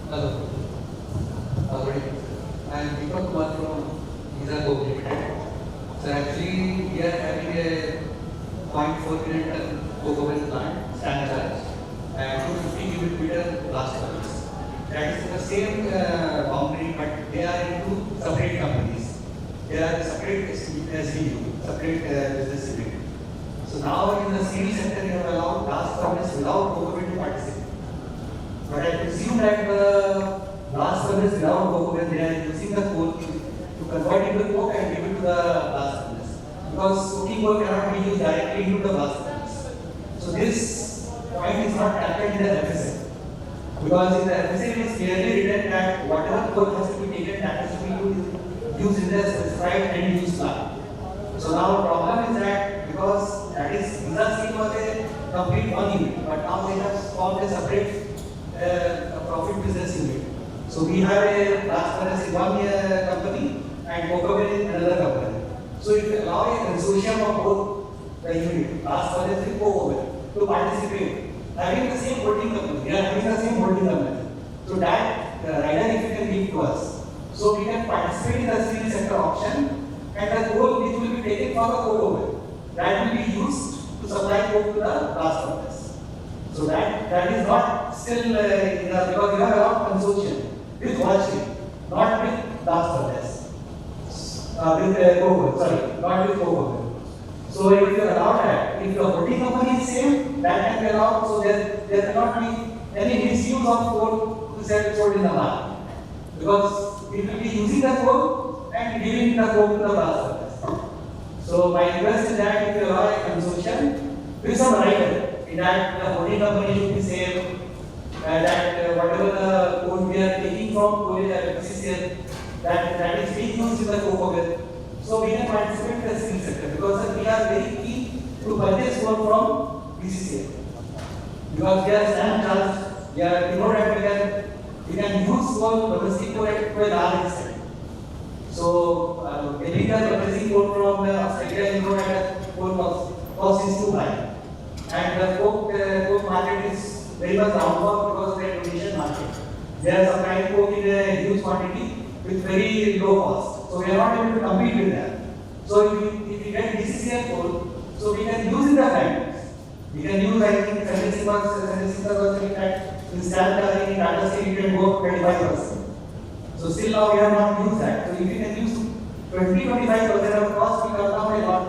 Hello. I am Deepak Kumar from Visa Co Limited. So actually we are having a 0.4 million ton cocoa bean plant standardized and 250 cubic meter blast furnace. That is the same boundary, but they are into separate companies. They are separate SBU, separate business unit. So now in the civil sector you have allowed blast furnace without cocoa bean to participate. But I presume that the blast furnace without cocoa bean, they are using the coal to convert it to coke and give it to the blast furnace. Because coking coal cannot be used directly into the blast furnace. So this point is not captured in the FSA. Because in the FSA it is clearly written that whatever coal has to be taken, that has to be used in the specified end use plant. So now the problem is that because that is Visa scheme was a complete one unit, but now they have formed a separate profit business unit. So we have a blast furnace in one company and cocoa bean in another company. So it allows a consortium of both the unit, blast furnace and cocoa bean, to participate, having the same holding company. They are having the same holding company. So that rider if you can give to us. So we can participate in the civil sector auction, and the coal which will be taken for the cocoa bean, that will be used to supply coke to the blast furnace. So that is not still because you have a lot of consortium with Washery, not with blast furnace, with cocoa, sorry, not with cocoa. So if you allow that, if the holding company is same, that can be allowed. So there cannot be any misuse of coal to sell sold in the market, because we will be using the coal and giving the coal to the blast furnace. So my request is that if you allow a consortium with some rider, in that the holding company should be same, that whatever the coal we are taking from BCCL, that is being used in the cocoa bean. So we can participate in the civil sector, because we are very keen to purchase coal from BCCL. Because we are stamp charged, we are, that we can use coal, domestic coal to a large extent. So maybe we are purchasing coal from Australia, that coal cost is too high. And the coke market is very much downfall because of the Indonesian market. They are supplying coke in a huge quantity with very low cost. so we are not able to compete with them. So if we get BCCL coal, so we can use in the banks. We can use, I think, 76% in fact, in Stan Carrying, in Tata Steel, you can go 25%. So still now we have not used that. So if you can use 20-25% of cost, we cut down a lot.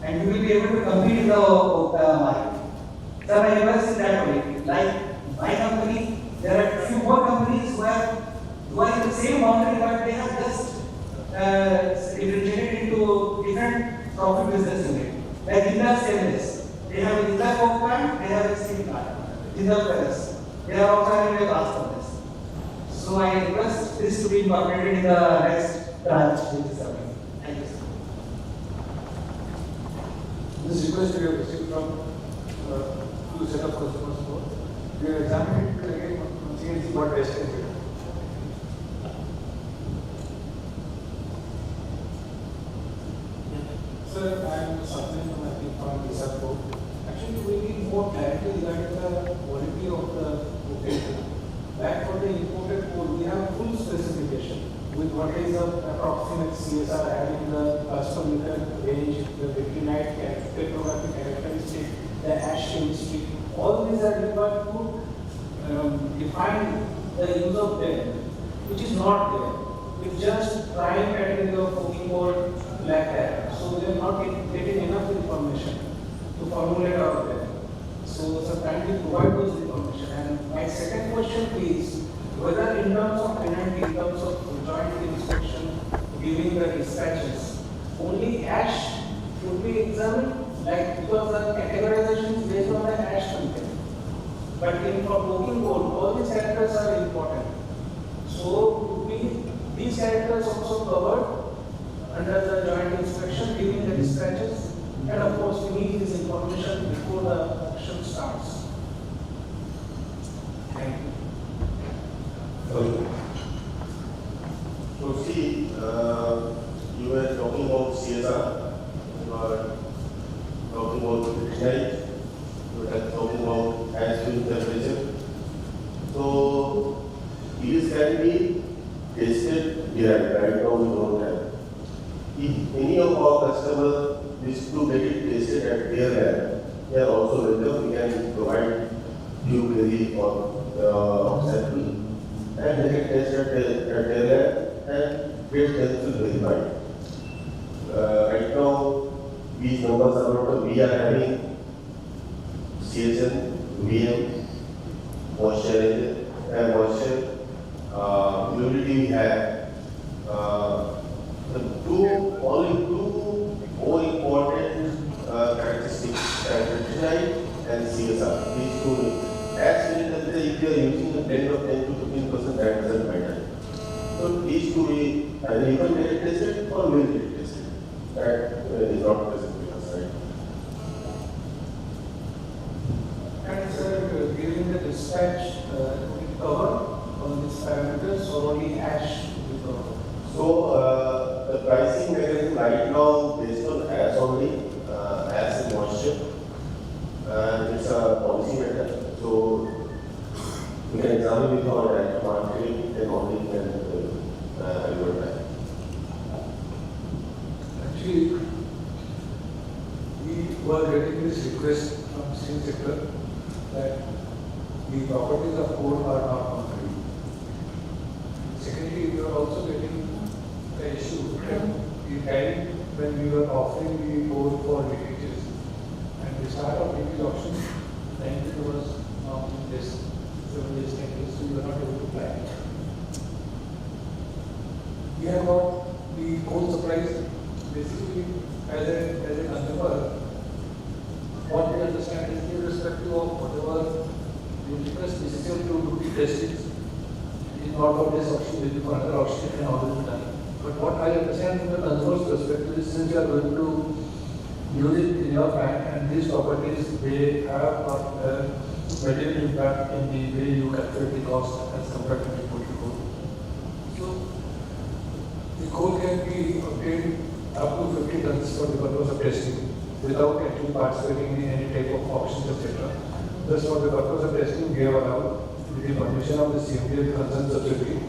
And you will be able to compete in the market. So my request is that way. Like my company, there are a few more companies who are in the same boundary, but they have just differentiated into different profit business units. Like Jindal Stainless, they have a Jindal coke plant, they have a steel plant. Jindal Palace, they are also having a blast furnace. So I request this to be incorporated in the next branch which is coming. Thank you, sir. This request we have received from two set of customers. We have examined it again on CNC what best can be done. Sir, I am suffering from from visa code. Actually, we need more clarity regarding the quality of the quotation. Back for the imported coal, we have full specification with what is the approximate CSR having the custom meter range, the lignite petrographic characteristic, the ash chemistry. All these are required to define the use of them, which is not there. It's just prime category of coking coal like that. So they are not getting enough information to formulate out of them. So sometimes we provide those information. And my second question is whether in terms of penalty, in terms of joint inspection, giving the dispatches, only ash should be examined, like because the categorization is based on the ash content. But in for coking coal, all these characters are important. So these characters also covered under the joint inspection, giving the dispatches, and of course we need this information before the auction starts. Thank you. So see, you were talking about CSR, you are talking about lignite, you were talking about ash fuel temperature. So these can be tested here, right now we don't have. If any of our customers wish to get it tested at their lab, they are also welcome. We can provide tube query or sample, and they can test at their lab and get themselves verified. Right now, these numbers are not. We are having CSN, VM, Washery, humidity we have. Only two more important characteristics, lignite and CSR. These two. As many as if you are using a blend of 10 to 15%, that doesn't matter. So these two we either you can get it tested or will get it tested. That is not present with us, right? And sir, giving the dispatch, we cover on these parameters or only ash we cover? So the pricing mechanism right now based on ash only, ash and moisture, and it's a policy matter. So we can examine with our direct marketing and only can advertise. Actually, we were getting this request from steel sector that the properties of coal are not concrete. Secondly, we were also getting the issue the time when we were offering the coal for leakages. And the start of leakage auctions, the entry was not in this 7 days, 10 days, so we were not able to plan. We have got the coal supplies basically as a consumer. What we understand is irrespective of whatever you request BCCL to be tested, it is not for this auction, it will be for another auction and all will be done. But what I understand from the consumer's perspective is since you are going to use it in your plant and these properties, they have a material impact in the way you calculate the cost as compared to imported coal. So the coal can be obtained up to 50 tons for the purpose of testing without actually participating in any type of auctions, etc. Thus, for the purpose of testing, we have allowed, with the permission of the CMPL concerned subsidiary,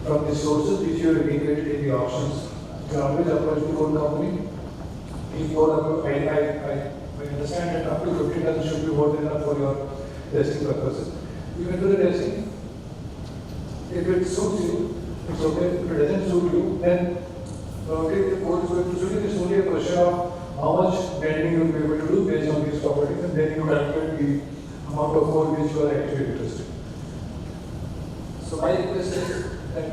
from the sources which you have indicated in the auctions, You can always approach the coal company. If you are, I understand that up to 50 tons should be more than enough for your testing purposes. You can do the testing. If it suits you, it's okay. If it doesn't suit you, then probably the coal is going to suit you. It's only a question of how much blending you will be able to do based on these properties, and then you calculate the amount of coal which you are actually interested in. So my request is that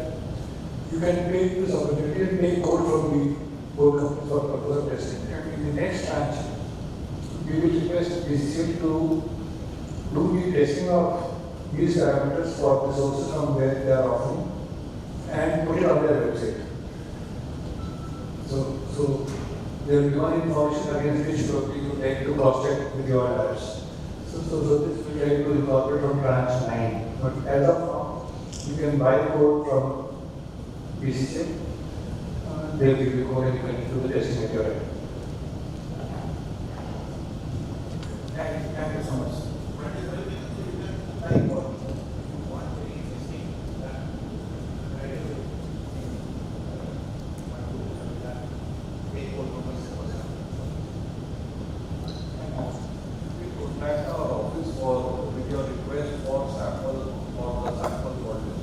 you can take this opportunity and take coal from the coal companies for purpose of testing. And in the next tranche, we will request BCCL to do the testing of these parameters for the sources from where they are offering and put it on their website. So there will be one information against which you take to cross-check with your labs. So this will try to incorporate from tranche 9. But as of now, you can buy code from BCCL. They'll give you code and you can do the testing at your end. Thank you so much. Thank you. Contact our office for with your request for sample or the sample volume.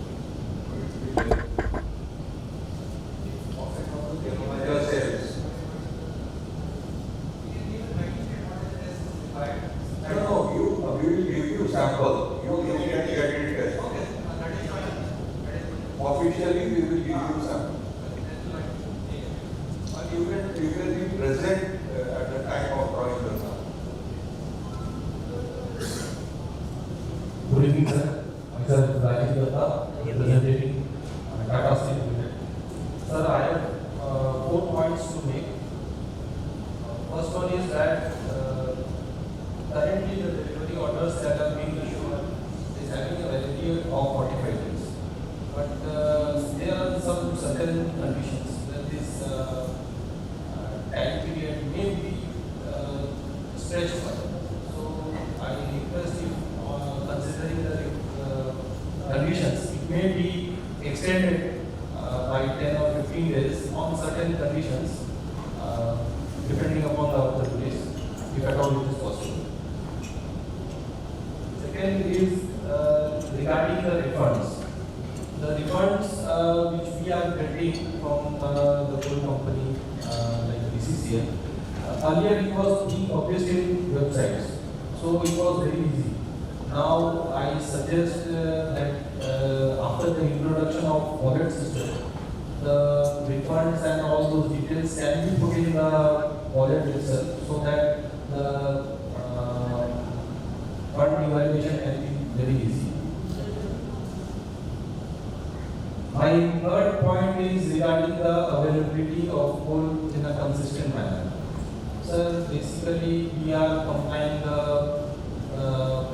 Yourselves. No, we will give you sample. You immediately get it test. Officially, we will give you sample. And you can be present at the time of drawing the sample. Good evening, sir. Myself, Rajiv Datta, representing Tata Steel Limited. Sir, I have 4 points to make. First one is that currently the delivery orders that are being issued is having a validity of 45 days. But there are some certain conditions that this time period may be stretched further. So I request you, considering the conditions, it may be extended by 10 or 15 days on certain conditions, depending upon the place, if at all it is possible. Second is regarding the refunds. The refunds which we are getting from the coal company like BCCL, earlier it was being published in websites, so it was very easy. Now I suggest that after the introduction of wallet system, the refunds and all those details can be put in the wallet itself, so that the fund evaluation can be very easy. My third point is regarding the availability of coal in a consistent manner. So basically we are complying the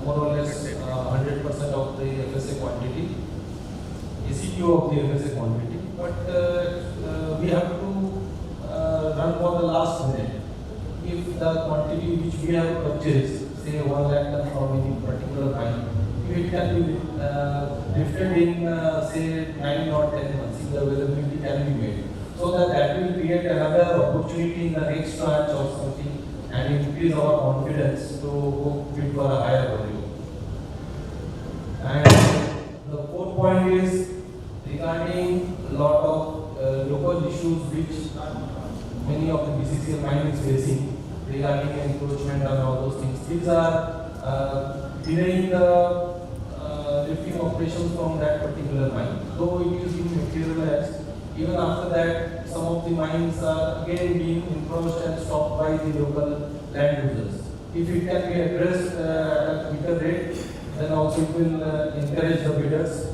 more or less 100% of the FSA quantity, ACQ of the FSA quantity, but we have to run for the last minute. If the quantity which we have purchased, say 1 lakh ton from any particular mine, if it can be lifted in say 9 or 10 months, if the availability can be made, so that will create another opportunity in the next tranche or something and increase our confidence to go bid for a higher value. And the fourth point is regarding a lot of local issues which many of the BCCL mine is facing regarding encroachment and all those things. These are delaying the lifting operations from that particular mine. Though it is being materialized, even after that, some of the mines are again being encroached and stopped by the local land users. If it can be addressed at a quicker rate, then also it will encourage the bidders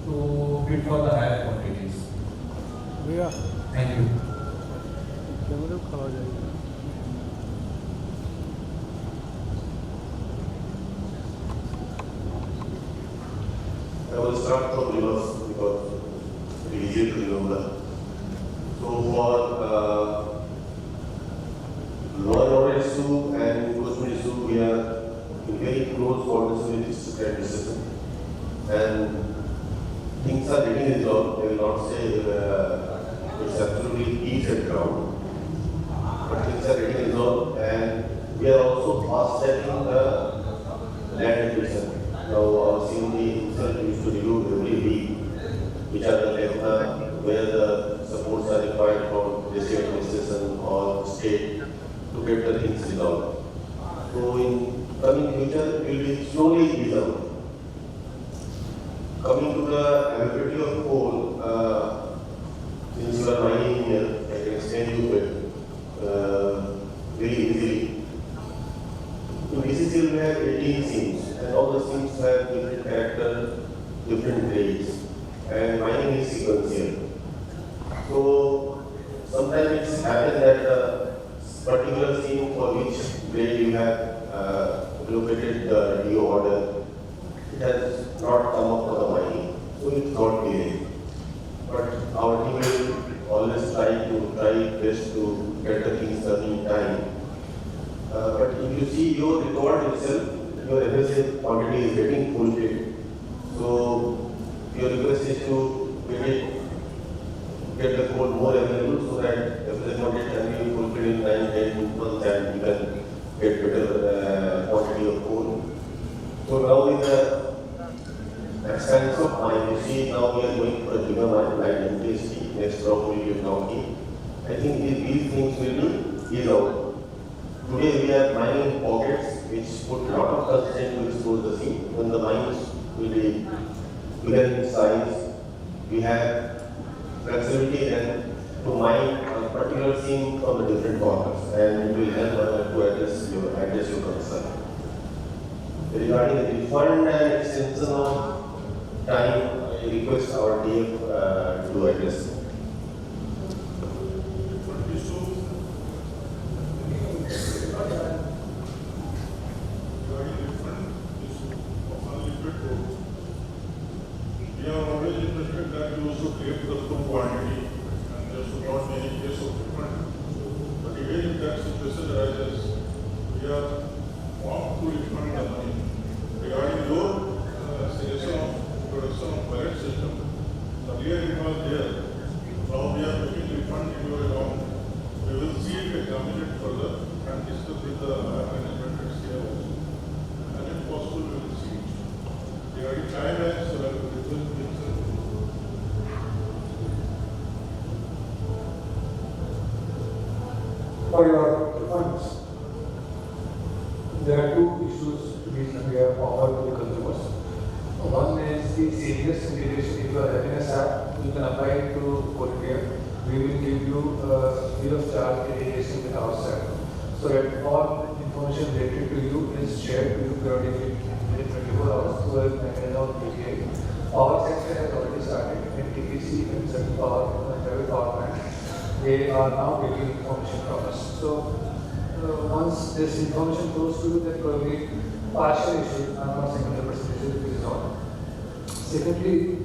to bid for the higher quantities. Thank you. I will start from reverse because it's easier to remember. So for law and order issue and enforcement issue, we are in very close coordination with district administration, and things are getting resolved. I will not say it's absolutely easy. at ground. But things are getting resolved, and we are also fast-tracking the land acquisition. Now, our CMD himself used to review every week which are the levels where the supports are required from district administration or state to get the things resolved. So, in coming future, we will be slowly resolved. Coming to the availability of coal, since you are mining here, I can explain you it very easily. In BCCL we have 18 seams, and all the seams have different character, different grades, and mining is sequential. So sometimes it's happened that a particular seam for which grade you have allocated the DO order, it has not come up for the mining, so it's not clear. But our team will always try best to get the things done in time. But if you see your record itself, your aggressive quantity is getting fulfilled. So your request is to get the coal more available so that if the quantity can be fulfilled in 9-10 months and you can get better quantity of coal. So now with the expansion of mine, you see now we are going for a bigger mine like MTST, next crop will be County. I think these things will be eased out. Today we are mining pockets which put a lot of constraint to expose the sea. When the mines will be bigger in size, we have flexibility then to mine a particular seam from the different corners, and it will help to address your concern. Regarding the refund and extension of time, I request our DF to address. We are always interested that you also create the full quantity and there should not be any case of refund. But even if that situation arises, we are bound to refund the money. Regarding your suggestion of production of ballot system, earlier it was there. Now we are making refund in your account. We will see it, examine it further and discuss with the management and here also. And if possible, we will see it. Regarding timelines, for your funds, there are two issues we have offered to the consumers. One is the seamless integration. If you are having a SAP, you can apply it to Consortia. We will give you free of charge integration with our SAP, so that all information related to you is shared with you periodically within 24 hours through a mechanism of PTA. Power sector has already started, and TPC and certain private power plants, they are now getting information from us. So once this information goes to you, then probably partial issue, I'm not saying 100% issue, is resolved. Secondly,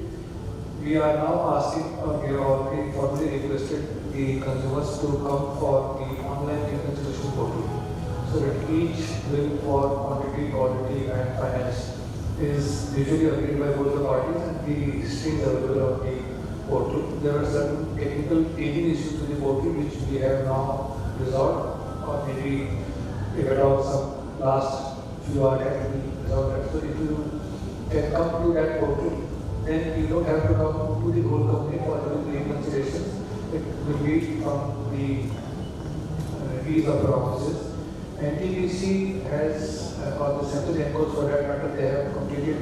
we are now asking, we have already formally requested the consumers to come for the online reconciliation portal, so that each bill for quantity, quality and finance is usually agreed by both the parties, and the history is available on the portal. There are certain technical teething issues to the portal which we have now resolved, or maybe if at all some last few hours can be resolved. So if you can come to that portal, then you don't have to come to the whole company for doing the reconciliation. It will be from the ease of your offices. NTPC has, or the central encode for that matter, they have completed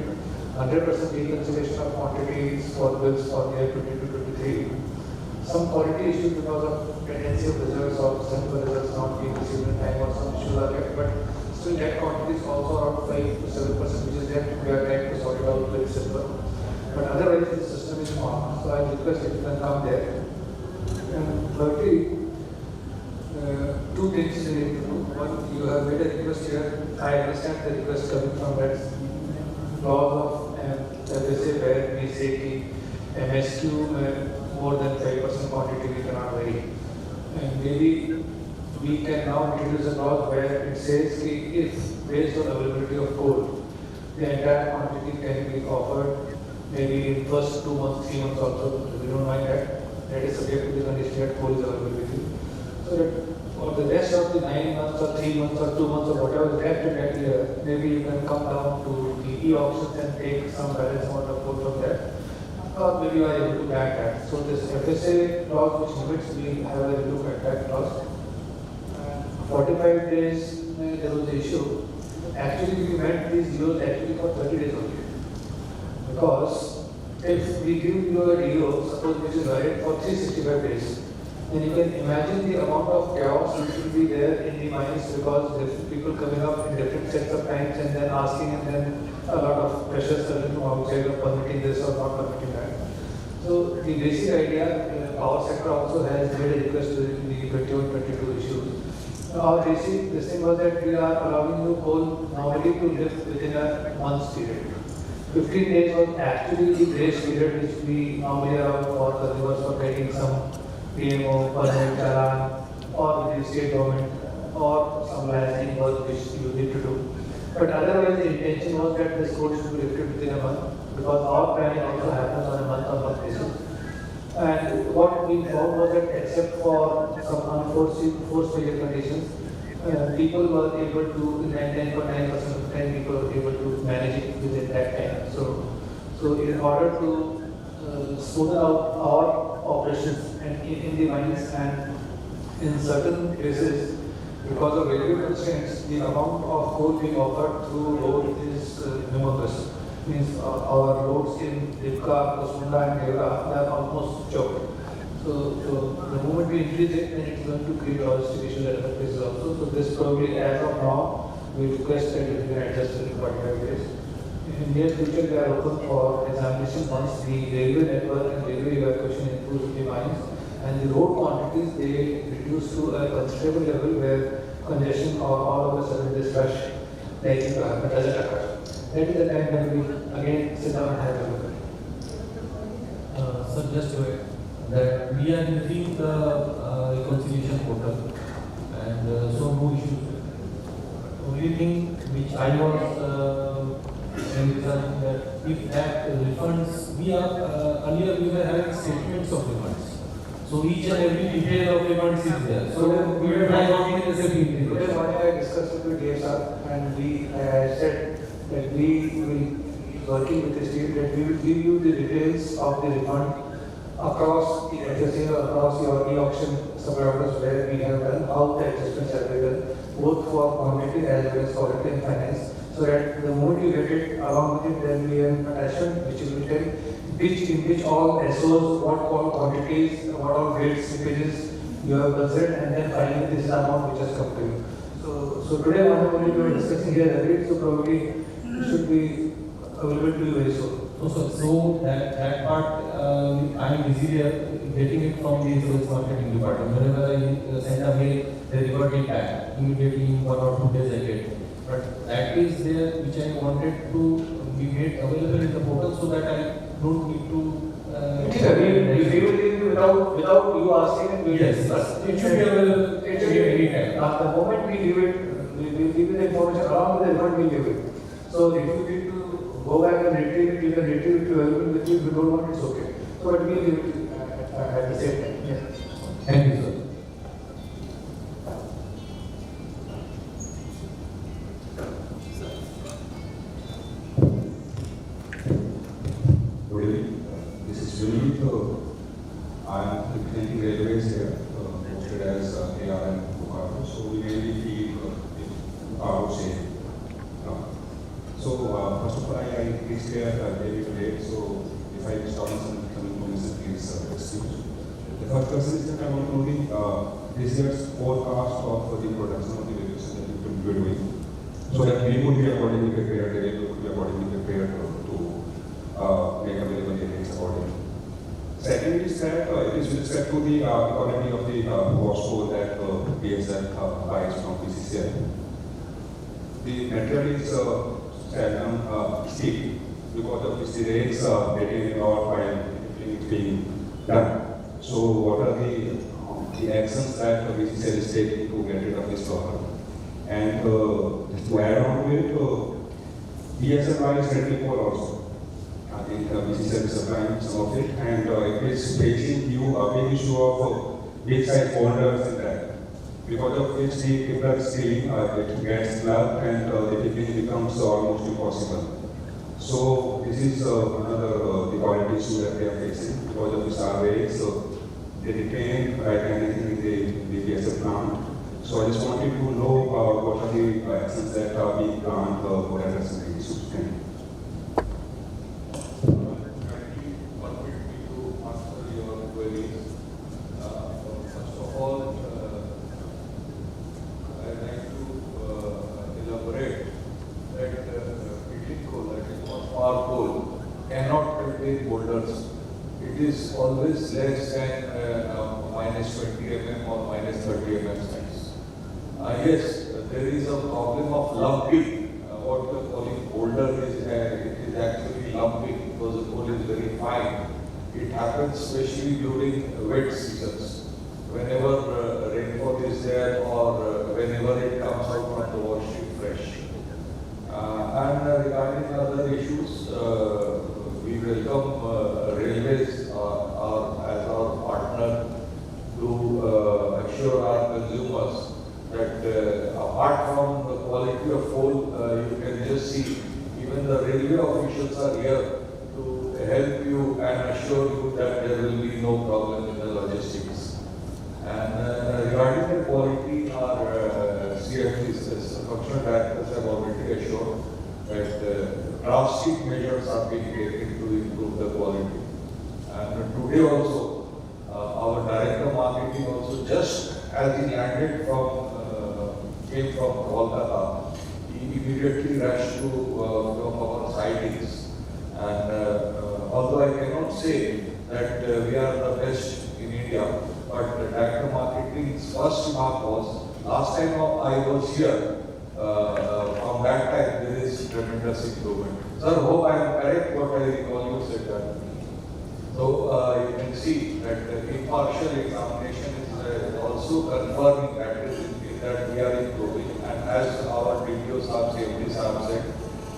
100% reconciliation of quantities for bills for the year 22-23. Some quality issues because of tendency of results or sample results not being received in time, or some issues are kept, but still that quantity is also around 5 to 7%, which is there. We are trying to sort it out very simple. But otherwise the system is on, so I request if you can come there. And thirdly, two things related to. One, you have made a request here. I understand the request coming from that laws of WSA where we say the MSQ more than 5% quantity we cannot vary. And maybe we can now introduce a clause where it says that if based on availability of coal, the entire quantity can be offered maybe in first 2 months, 3 months also, we don't mind that. that is subject to the condition that coal is available with you. So that for the rest of the 9 months or 3 months or 2 months or whatever is left in that year, maybe you can come down to the e-auctions and take some balance amount of coal from that. Or maybe you are able to back that. So this FSA clause which limits, we have a look at that clause. 45 days, there was the issue. Actually, we meant these euros actually for 30 days only. Because if we give you a euro, suppose which is valid for 365 days, then you can imagine the amount of chaos which will be there in the mines because different people coming up in different sets of times and then asking and then a lot of pressures coming from outside of permitting this or not permitting that. So the basic idea, power sector also has made a request to the 21-22 issues. Our basic this thing was that we are allowing you coal normally to live within a month's period. 15 days was actually the grace period which we normally allow for consumers for getting some PMO, permit, chalan, or with the state government, or some licensing work which you need to do. But otherwise, the intention was that this code should be lifted within a month because our planning also happens on a month-on-month basis. And what we found was that except for some unforeseen force majeure conditions, people were able to, 9% of the time, people were able to manage it within that time. So in order to smoothen out our operations and in the mines and in certain cases, because of railway constraints, the amount of coal being offered through road is humongous. Means our roads in Dipka, Kosmunda and Devra, they are almost choked. So the moment we increase it, then it's going to create logistic issues at other places also. So this probably, as of now, we request that it be adjusted in 45 days. In near future, we are open for examination once the railway network and railway evacuation improves the mines and the road quantities they reduce to a considerable level where congestion or all of a sudden this rush likely to happen doesn't occur. That is the time when we again sit down and have a look. So just to add that we are using the reconciliation portal and so no issues. Only thing which I was envisaging that if that refunds, we are earlier we were having statements of refunds. So each and every detail of refunds is there. So we will try out the SAP integration. Today morning I discussed with DSR and we said that we will be working with the state that we will give you the details of the refund across the FSA or across your e-auction suborders where we have done how the adjustments are done both for quantity as well as quality and finance. So that the moment you get it, along with it, there will be an attachment which will tell in which all SOs, what all quantities, what all grades, slippages you have considered, and then finally this is the amount which has come to you. So today, only we are discussing here agreed, so probably it should be available to you very soon. So that part, I am busy getting it from the sales marketing department. Whenever I send a mail, they revert it back immediately in 1 or 2 days I get it. But that is there which I wanted to be made available in the portal so that I don't need to. We will give you without you asking. Yes, it should be available. It should be any time. The moment we give it, we will give you the information along with the refund we give it. So if you need to go back and retrieve it, you can retrieve it to available with you. If you don't want, it's okay. So but we will give it at the same time. Yeah. Thank you, sir. Good evening. This is Julie. I am representing Railways here, posted as ARM Bukaro. So we mainly feed Bukaro sale. So first of all, I reached here very late. So if I start some information, please excuse. The first question is that I want to know this year's forecast of the production of the regulation that you will be doing, so that we would be accordingly prepared, the railway would be accordingly prepared to make available the rates accordingly. Second is that it is with respect to the economy of the cost that BSL buys from BCCL. The material is steep because of which the rates are getting in our while being done. So what are the actions that BCCL is taking to get rid of this problem? And to add on to it, BSL buys rental coal also. in BCCL supplying some of it, and it is facing you a big issue of big size boulders in that. Because of which the kipper scaling it gets plugged and the tipping becomes almost impossible. So this is another the quality issue that we are facing because of the surveys. So they retain like anything in the BSF plant. So I just wanted to know what are the actions that are being planned for addressing the issue. Thank you. First of all, I'd like to elaborate that heating coal, that is power coal, cannot contain boulders. It is always less than minus 20 mm or minus 30 mm size. Yes, there is a problem of lumping. What we are calling boulder is it is actually lumping because the coal is very fine. It happens especially during wet seasons. Whenever rainfall is there or whenever it comes out from the washery fresh. And regarding other issues, we welcome railways as our partner to assure our consumers that apart from the quality of coal, you can just see even the railway officials are here to help you and assure you that there will be no problem in the logistics. And regarding the quality, our CFDs, functional directors have already assured that drastic measures are being taken to improve the quality. And today also, our director marketing also, just as he landed came from Kolkata, he immediately rushed to our sidings. And although I cannot say that we are the best in India, but the director marketing's first remark was, last time I was here, from that time there is tremendous improvement. Sir, hope I am correct what I recall you said that. So you can see that the impartial examination is also confirming that we are improving, and as our DPOs have said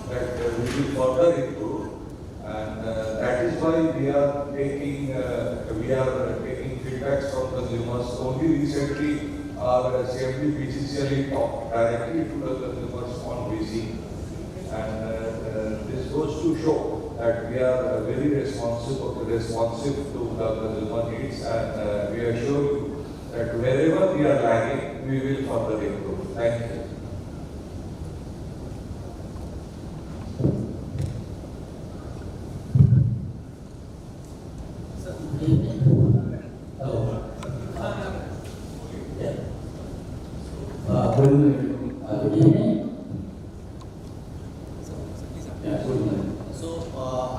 that we will further improve, and that is why we are taking feedbacks from consumers. Only recently our CMD BCCL talked directly to the consumers on BC, and this goes to show that we are very responsive to the consumer needs, and we assure you that wherever we are lagging, we will further improve. Thank you. Good evening. So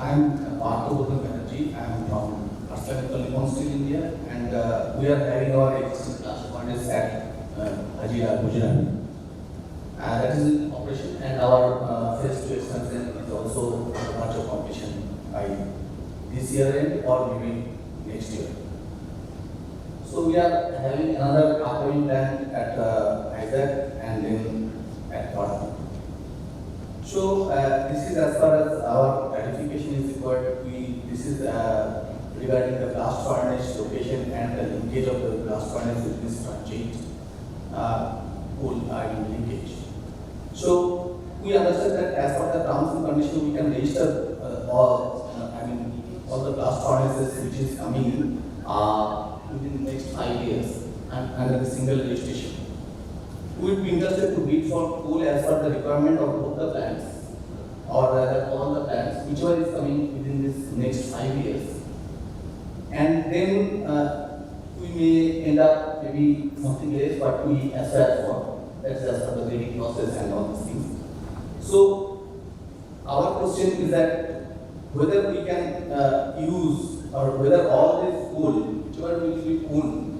I'm Partha Energy. I'm from Consortia, India, and we are having our existing class furnace at Hajira, Gujarat. That is in operation, and our phase 2 expansion is also a bunch of completion by this year end or maybe next year. So we are having another upcoming plan at Isaac and then at Torah. So this is as far as our clarification is required. This is regarding the blast furnace location and the linkage of the blast furnace with this transit coal iron linkage. So we understand that as per the terms and conditions, we can register all the blast furnaces which is coming in within the next 5 years and under the single registration. We would be interested to bid for coal as per the requirement of both the plants, or rather all the plants, whichever is coming within this next 5 years. And then we may end up maybe something else, but we aspire for. That's as per the bidding process and all these things. So our question is that whether we can use, or whether all this coal, whichever will be owned,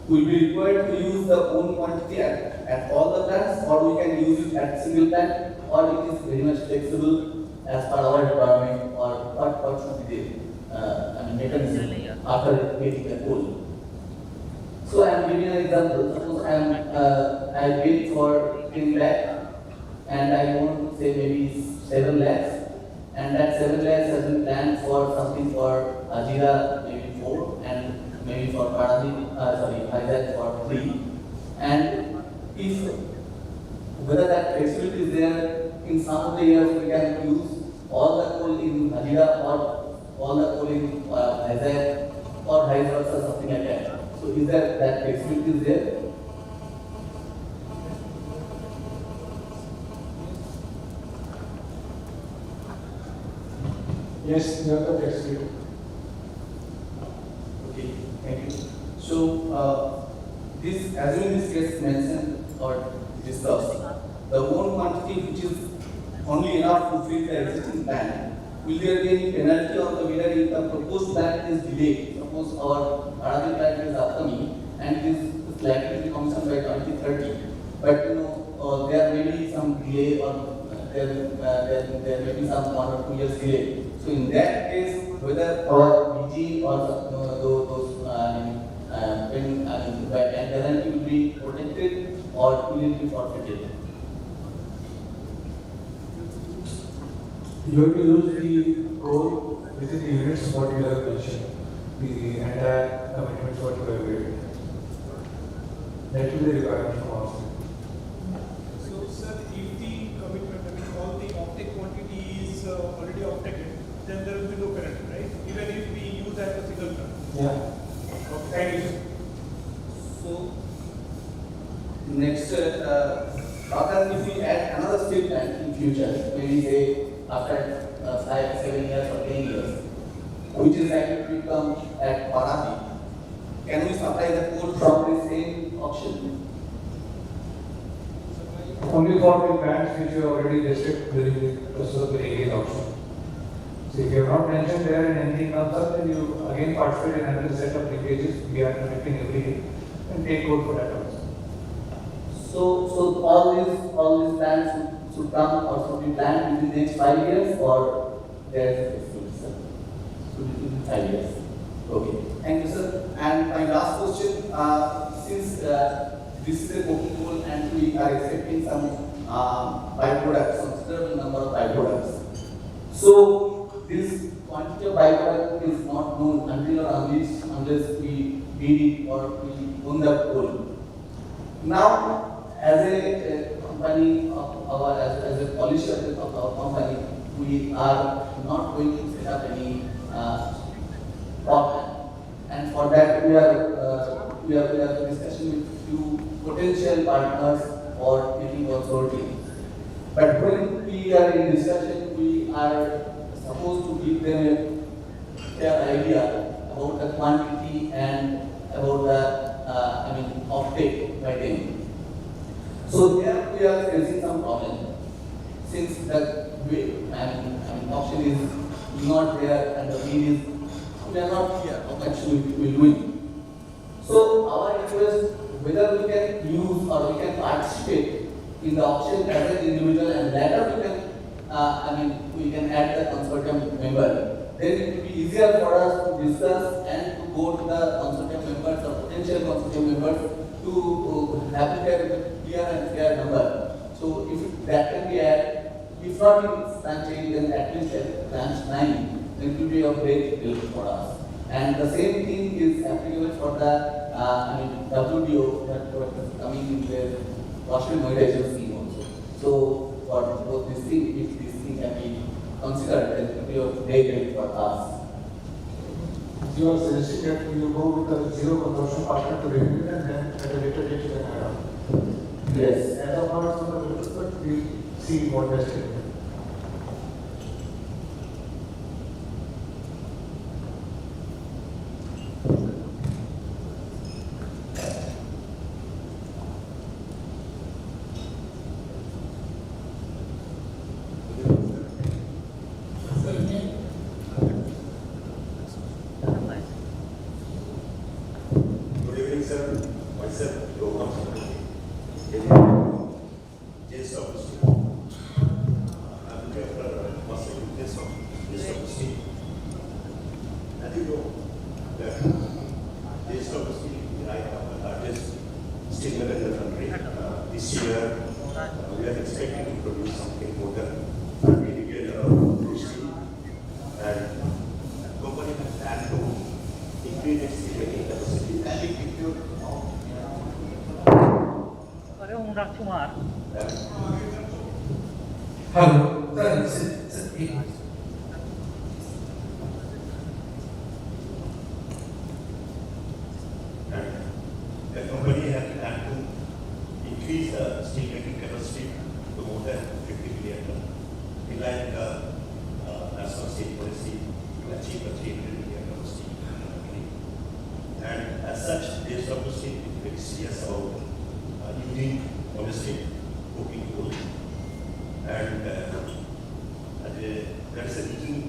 will be required to use the own quantity at all the plants, or we can use it at single plant, or it is very much flexible as per our requirement, or what should be the mechanism after getting the coal. So I am giving an example. Suppose I bid for 10 lakh and I want say maybe 7 lakhs, and that 7 lakhs has been planned for something for Ajira maybe 4 and maybe for Hyderabad for 3. And if whether that flexibility is there, in some of the years we can use all the coal in Ajira or all the coal in Hyderabad or vice versa, something like that. So is that flexibility is there? Yes, you have the flexibility. Okay, thank you. So, assuming this gets mentioned or discussed, the own quantity which is only enough to fill the existing plan, will there be any penalty on the bidder if the proposed plan is delayed? Suppose our Paradip plan is upcoming and it is likely to be commissioned by 2030, but there may be some delay or there may be some 1 or 2 years delay. So in that case, whether our BG or penalty will be protected or will it be forfeited? You have to use the coal within the units what you have mentioned, the entire commitments what you have made. That will be the requirement from our side. So, sir, if the commitment, all the offtake quantity is already offtaked, then there will be no penalty, right? Even if we use that as a single ton. Yeah. Okay, thank you, sir. So, next, if we add another steel plant in future, maybe say after 5, 7 years or 10 years, which is likely to become at Paradip, can we supply the coal from the same auction? Only for the plants which you have already listed during the process of the Delegates auction. So if you have not mentioned there and anything comes up, then you again participate in another set of linkages we are conducting every day and take code for that also. So all these plans should come or should be planned within the next 5 years or there is a flexibility, sir? Should be within 5 years. Okay. Thank you, sir. And my last question, since this is a coking coal and we are expecting some byproducts, considerable number of byproducts. So this quantity of byproduct is not known until or unless we bid it or we own the coal. Now, as a company as a policy of our company, we are not going to set up any problem, and for that we are discussing with few potential partners for making consortium. But when we are in discussion, we are supposed to give them a fair idea about the quantity and about the offtake by them. So there we are facing some problem since the option is not there and the bid is we are not clear how much we will win. So our request whether we can use or we can participate in the auction as an individual and later we can add the consortium member. Then it will be easier for us to discuss and to go to the consortium members or potential consortium members to have their clear and fair number. So if that can be added, if not in branch 8, then at least at branch 9, then it will be of great help for us. And the same thing is applicable for the WDO that was coming in the Washery monetization scheme also. So for both this thing, if this thing can be considered, then it will be of great help for us. You are suggesting that you go with the zero consortium partner to review it and then at a later date you can add on. Yes. As of now it's on the list, but we see what best can be. We are expecting to produce something more than 1 million steel Hello, sir, The company has planned to increase the steel making capacity to more than 50 million ton. In line with national steel policy to achieve the 300 million ton steel making. And as such, JSW Steel is very serious about using domestic coking coal. And there is a meeting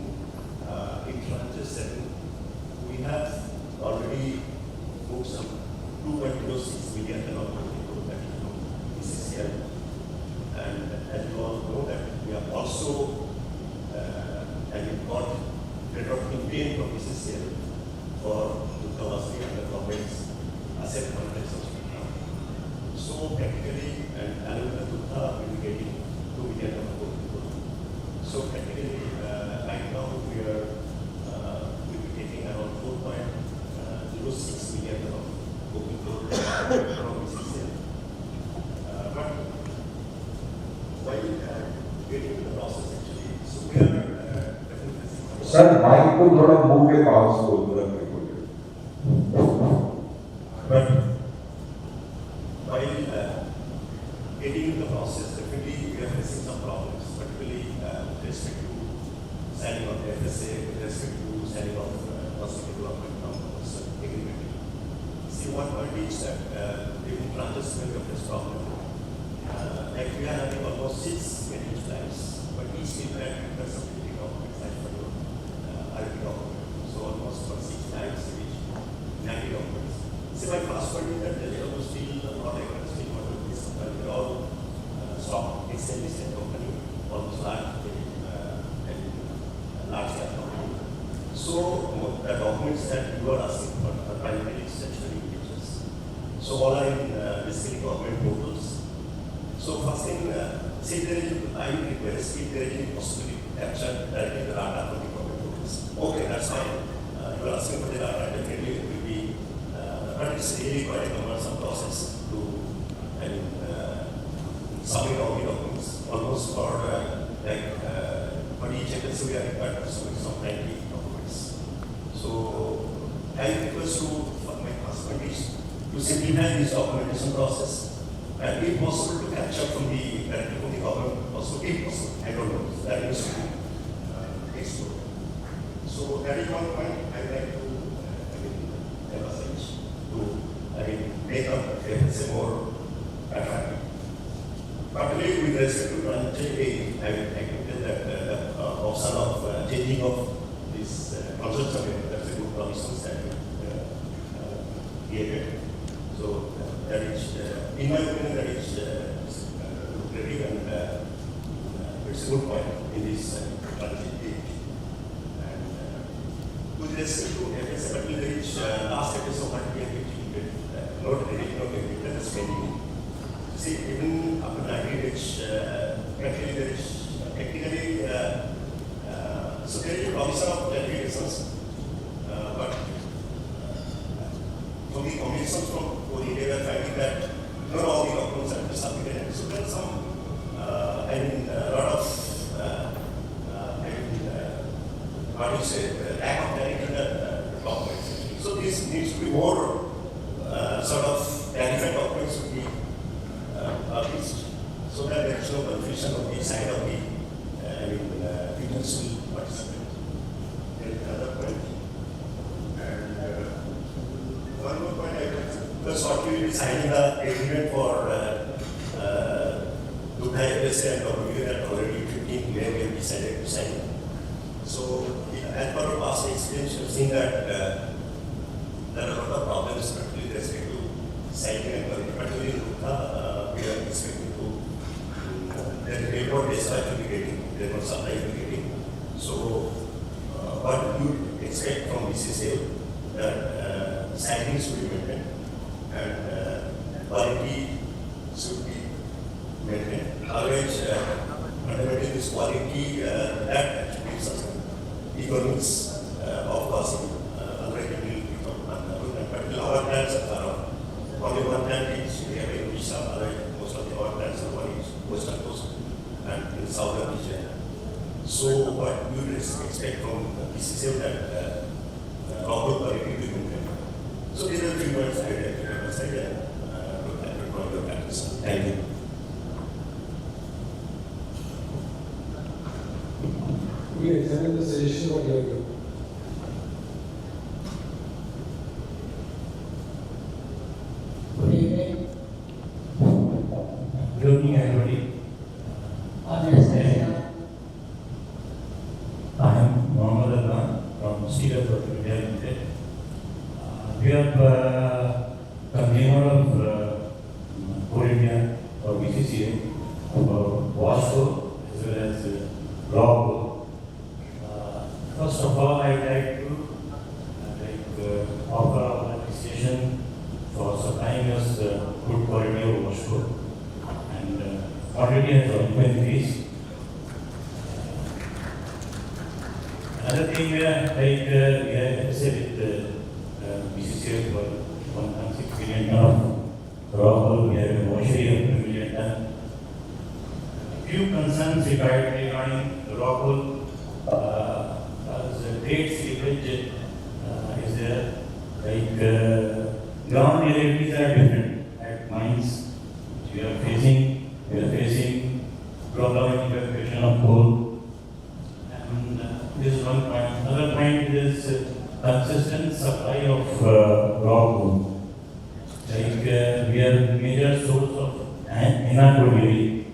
in tranches 7. We have already booked some 2.06 million ton of coking coal that is from BCCL. And as you all know that we have also got letter of intent from BCCL for Washery and the government's asset monetization. So practically, and Alumina Dutta will be getting 2 million ton of coking coal. So practically, right now we are will be taking around 4.06 million ton of coking coal from BCCL. But while getting the process actually, so we are definitely. Sir, mic को थोड़ा मुंह के पास बोल रखिए. But while getting the process, definitely we are facing some problems, particularly with respect to signing of the FSA, with respect to signing of hospital development agreement. See, one point is that during transition of this problem, like we are having almost 6 maintenance plans, but each still plan has some critical documents like for the RP document. So almost for 6 times each 90 documents. So my first point is that the JSW Steel, not like steel model, is they're all stock exchange company, almost large and large cap company. So the documents that you are asking for are primarily statutory images. So all are in basically government portals. So first thing, say there is, I request if there is any possibility to capture directly the data from the government portals. Okay, that's fine. You are asking for the data, definitely it will be, but it's really quite a cumbersome process to, submit all the documents. Almost for for each agency we are required to submit some 90 documents. So I request to my husband is to simplify this documentation process. And if possible to capture from the directly from the government, also if possible, I don't know, that is to explore. So that is one point I would like to emphasize to make up FSA more attractive. Particularly with respect to transit, I would tell that the option of changing of this consortium, that's a good provision that we created. So that is, in my opinion, that is lucrative and it's a good point in this transit age. And with respect to FSA, but there is last episode what we have been not ready, not ready, spending. See, even after 90 days, actually there is technically, so there is a provision of delegates, but from the commissions from Korea, they were finding that not all the documents have been submitted. So there is some, a lot of, what do you say, lack of clarity in the documents. So this needs to be more sort of clarified documents to be published, so that there is no confusion on the side of the potential participant. There is another point. And one more point, because shortly we will signing the agreement for Dutta FSA and WA that already 15 where we have decided to sign. So as per our past experience, we have seen that there are a lot of problems, particularly with respect to signing and particularly in Dutta, we are expecting to that railroad dispatch will be getting, railroad supply will be getting. So what you expect from BCCL that signings should be maintained and quality should be maintained. Otherwise, fundamentally this quality that actually gives us economics of costing. Otherwise it will become unable. But our plans are only one plant is we have in Odisha, otherwise most of So what you expect from the BCCL that proper quality will be maintained. So these are 3 points I would emphasize to draw your practice. Thank you. We examine the suggestion of your group. Good evening. Good evening, everybody. I am Mohammed Adnan from State of India Limited. We are consumer of Coal India or BCCL for Washery as well as raw coal. First of all, I would like to offer our appreciation for supplying us good quality of Washery, and quantity has also increased. Another thing, we have said with BCCL for 1.6 billion ton of raw coal, we have a Washery of 2 million ton. Few concerns regarding raw coal, as trade slippage is there, ground realities are different at mines. We are facing problem in evacuation of coal. This is one point. Another point is consistent supply of raw coal. We are major source of NRW.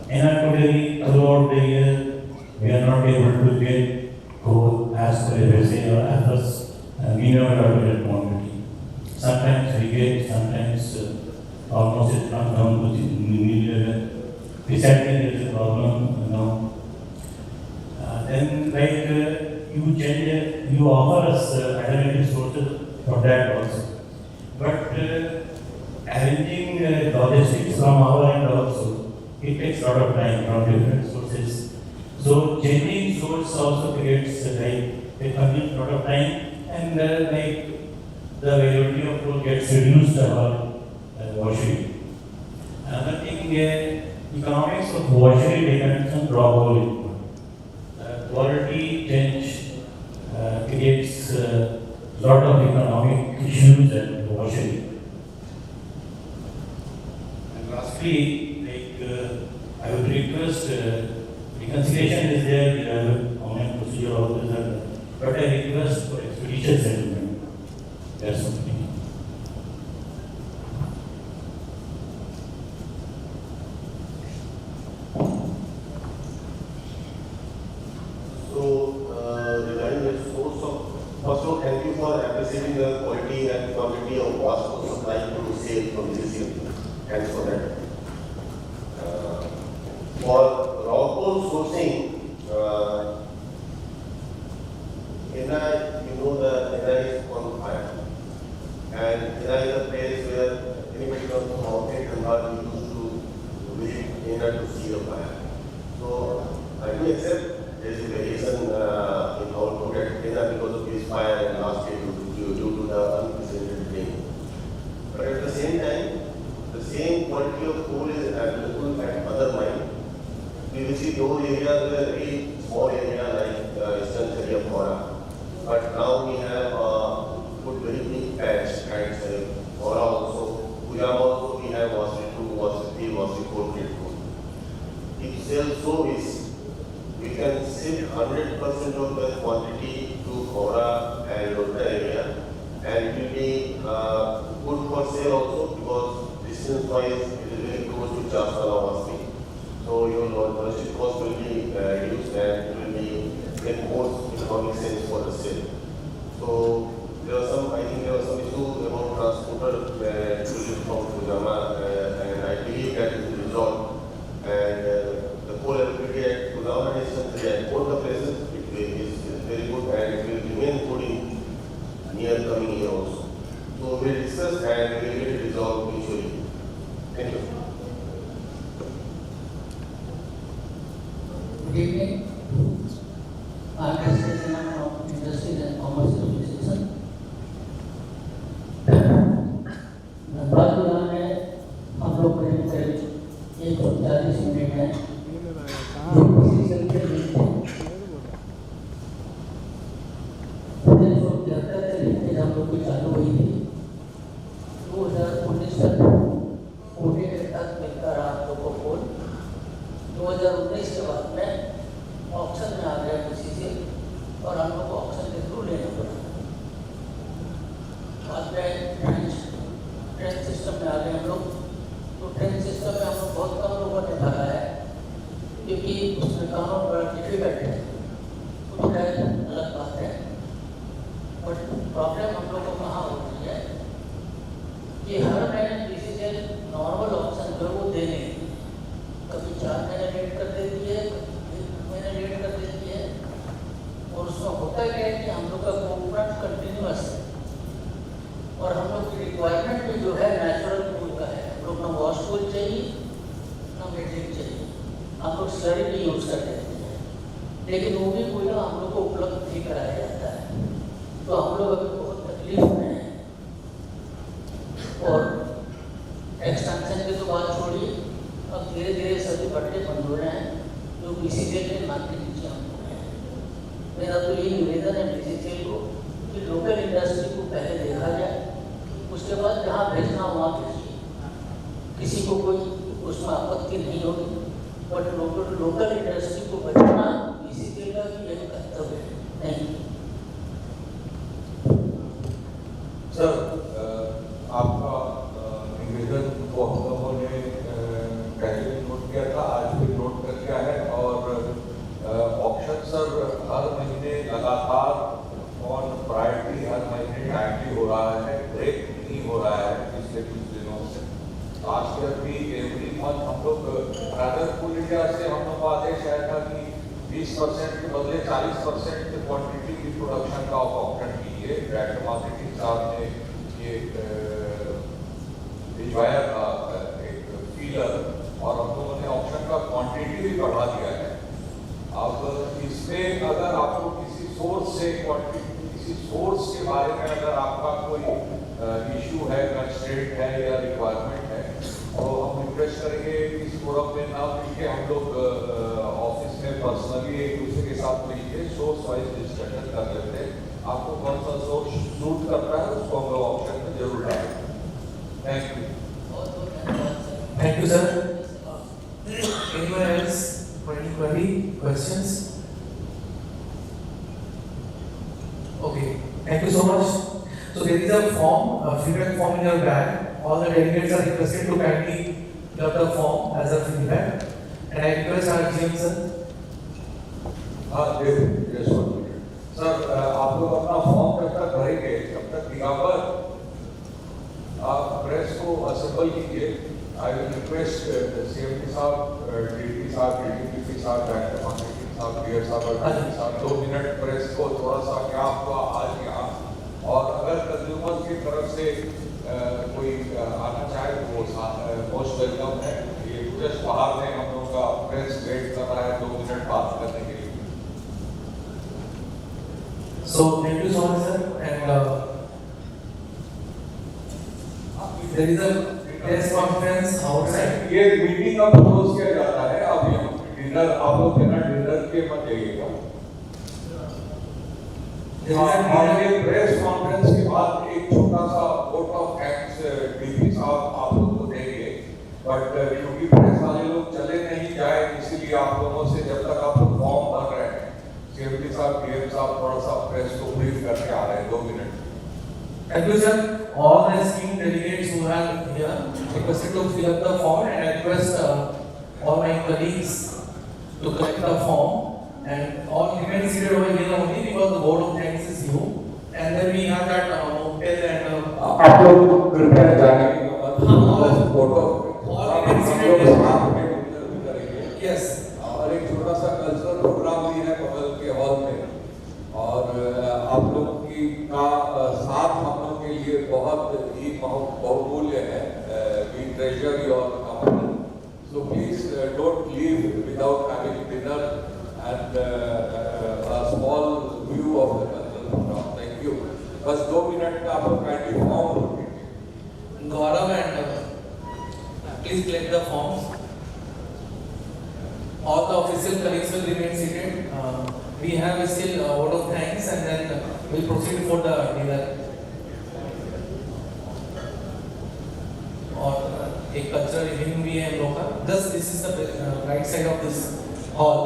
NRW throughout the year, we are not able to get coal as per USA or as minimum allotted quantity. Sometimes we get, sometimes almost it comes down to the new level. Recently there is a problem now. Then you offer us alternative sources for that also. But arranging logistics from our end also, it takes a lot of time from different sources. So changing source also creates it consumes a lot of time, and the availability of coal gets reduced our Washery. Another thing, economics of Washery depends on raw coal. Quality change creates a lot of economic issues at Washery. And lastly, I would request, reconciliation is there, we have an online procedure, all this, but I request for expeditious settlement. That's something. Regarding the source of, first of all, thank you for appreciating the quality and quantity of Washery supply to sale from this year. Thanks for that. For raw coal sourcing, the NI is on fire. And NI is a place where anybody comes from outside and are used to visit NI to see the fire. So I do accept there is a variation in our product NI because of this fire and last year due to the unprecedented rain. But at the same time, the same quality of coal is available at other mines. We will see those areas were very small area like eastern area of Kora. But now we have put very big patch at Kora also. Pujam also we have Washery 2, Washery 3, Washery 4 grade coal. If sale so is, we can shift 100% of the quantity to Kora and Lota area, and it will be good for sale also because distance wise it is very close to Chastala Washery. So your logistic cost will be reduced and it will be make more economic sense for the sale. So there was some, I think there was some issue about transporter from Pujama, and I believe that it is resolved. And the coal availability at Pujama and Eastern at both the places is very good and it will remain good in near coming year also. So we will discuss and we will get it resolved mutually. Thank you. Good evening. I'm President of Industries and Commerce Association. Officer कोटे के तहत मिलकर आप लोगों को 2019 के बाद में ऑप्शन में आ गया BCCL और हम लोग को ऑप्शन के थ्रू लेना पड़ा। बाद में ट्रेन सिस्टम में आ गए हम लोग। तो ट्रेन सिस्टम में हम लोग बहुत कम लोगों ने भरा है क्योंकि उसमें कानून बड़ा डिफिकल्ट है, तो अलग बात है। बट प्रॉब्लम हम लोग को कहाँ हो रही है कि हर महीने BCCL नॉर्मल ऑप्शन जो है वो दे नहीं, कभी 4 महीने लेट कर देती है, कभी 1 महीने लेट कर देती है। और उसमें होता क्या है कि हम लोग का कोऑपरेट कंटिन्यूअस है और हम लोग की रिक्वायरमेंट भी जो है नेचुरल पूल का है। हम लोग ना वॉश पूल चाहिए ना मेट्रिक चाहिए, हम लोग स्लरी भी यूज़ कर लेते हैं, लेकिन वो भी कोई ना हम लोग को उपलब्ध नहीं कराया जाता है। तो हम लोग अभी बहुत तकलीफ में हैं। और एक्सटेंशन की तो बात छोड़िए, अब धीरे धीरे सभी भट्टे बंद हो रहे हैं जो BCCL के नाम के नीचे हम लोग हैं। मेरा तो ये निवेदन है BCCL को कि लोकल इंडस्ट्री को पहले देखा जाए, उसके बाद जहाँ भेजना वहाँ भेजिए, किसी को कोई उसमें आपत्ति नहीं होगी। बट लोकल इंडस्ट्री को बचाना BCCL का भी एक कर्तव्य है। नहीं सर, आपका निवेदन को हम लोगों ने पहले नोट किया था, आज भी नोट कर लिया है। और ऑप्शन सर हर महीने लगातार ऑन प्रायोरिटी, हर महीने टाइमली हो रहा है, ब्रेक नहीं हो रहा है पिछले कुछ दिनों से। लास्ट ईयर भी एवरी मंथ हम लोग रादर पूल इंडिया से हम लोग का आदेश आया था कि 20% के बदले 40% क्वांटिटी की प्रोडक्शन का ऑप्शन कीजिए। डायरेक्टर मार्केटिंग साहब ने ये भिजवाया था एक फीलर, और हम लोगों ने ऑप्शन का क्वांटिटी भी बढ़ा दिया है। अब इसमें अगर आपको किसी सोर्स से क्वांटिटी, किसी सोर्स के बारे में अगर आपका कोई इशू है, कंस्ट्रेंट है या रिक्वायरमेंट है, तो हम रिक्वेस्ट करेंगे इस फोरम में ना मिलके हम लोग ऑफिस में पर्सनली एक दूसरे के साथ मिलके सोर्स वाइज डिस्कशन कर लेते हैं। आपको कौन सा सोर्स सूट करता है उसको हम लोग ऑप्शन में जरूर डालें। Thank you. Thank you, sir. Anyone else for any query, questions? Okay, thank you so much. So there is a form, a feedback form in your bag. All the delegates are requested to kindly fill out the form as a feedback. And I request our GM sir. yes sir, आप लोग अपना form जब तक भरेंगे तब तक दिगंबर आप press को असेंबल कीजिए। आई विल रिक्वेस्ट CMD साहब, DT साहब, DTP साहब, डायरेक्टर मार्केटिंग साहब, DR साहब 2 मिनट प्रेस को थोड़ा सा क्या हुआ आज यहाँ, और अगर कंज्यूमर की तरफ से कोई आना चाहे तो वो मोस्ट वेलकम है। ये जस्ट बाहर में हम लोग का प्रेस वेट कर रहा है 2 मिनट बात करने के लिए। So thank you so much, sir. And there is a press conference outside. ये मीटिंग अब क्लोज किया जाता है। अब ये डिनर आप लोग बिना डिनर के मत जाइएगा। और ये प्रेस कॉन्फ्रेंस के बाद एक छोटा सा वोट ऑफ थैंक्स DP साहब आप लोग को देंगे, बट क्योंकि प्रेस वाले लोग चले नहीं जाए इसीलिए आप लोगों से जब तक आप लोग फॉर्म भर रहे हैं CMD साहब, DM साहब थोड़ा सा प्रेस को ब्रीफ करके आ रहे हैं 2 minute. Thank you, sir. All the esteemed delegates who are here requested to fill up the form, and I request all my colleagues to collect the form, and all remain seated over here only because the vote of thanks is due. And then we have that mocktail and आप लोग कृपया जाने photo yes, और एक छोटा सा cultural programme भी है बगल के हॉल में, और आप लोगों की का साथ हम लोग के लिए बहुत ही बहुमूल्य है। We treasure your company, so please don't leave without having dinner and a small view of the cultural programme. Thank you. बस 2 मिनट का आप लोग kindly form Gaurav and please collect the forms. All the official colleagues will remain seated. We have still a vote of thanks, and then we'll proceed for the dinner. एक cultural evening भी है हम लोग का. Thus this is the right side of this hall.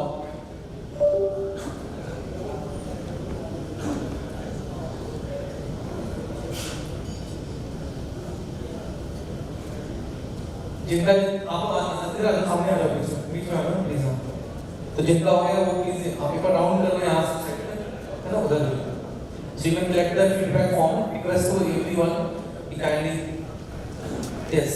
जिनका आप सामने आ जाओ बीच में आ जाओ प्लीज. तो जिनका होगा वो प्लीज आप पेपर राउंड कर लो यहाँ से साइड में, है ना, उधर. So you can collect the feedback form. Request to everyone, kindly. Yes.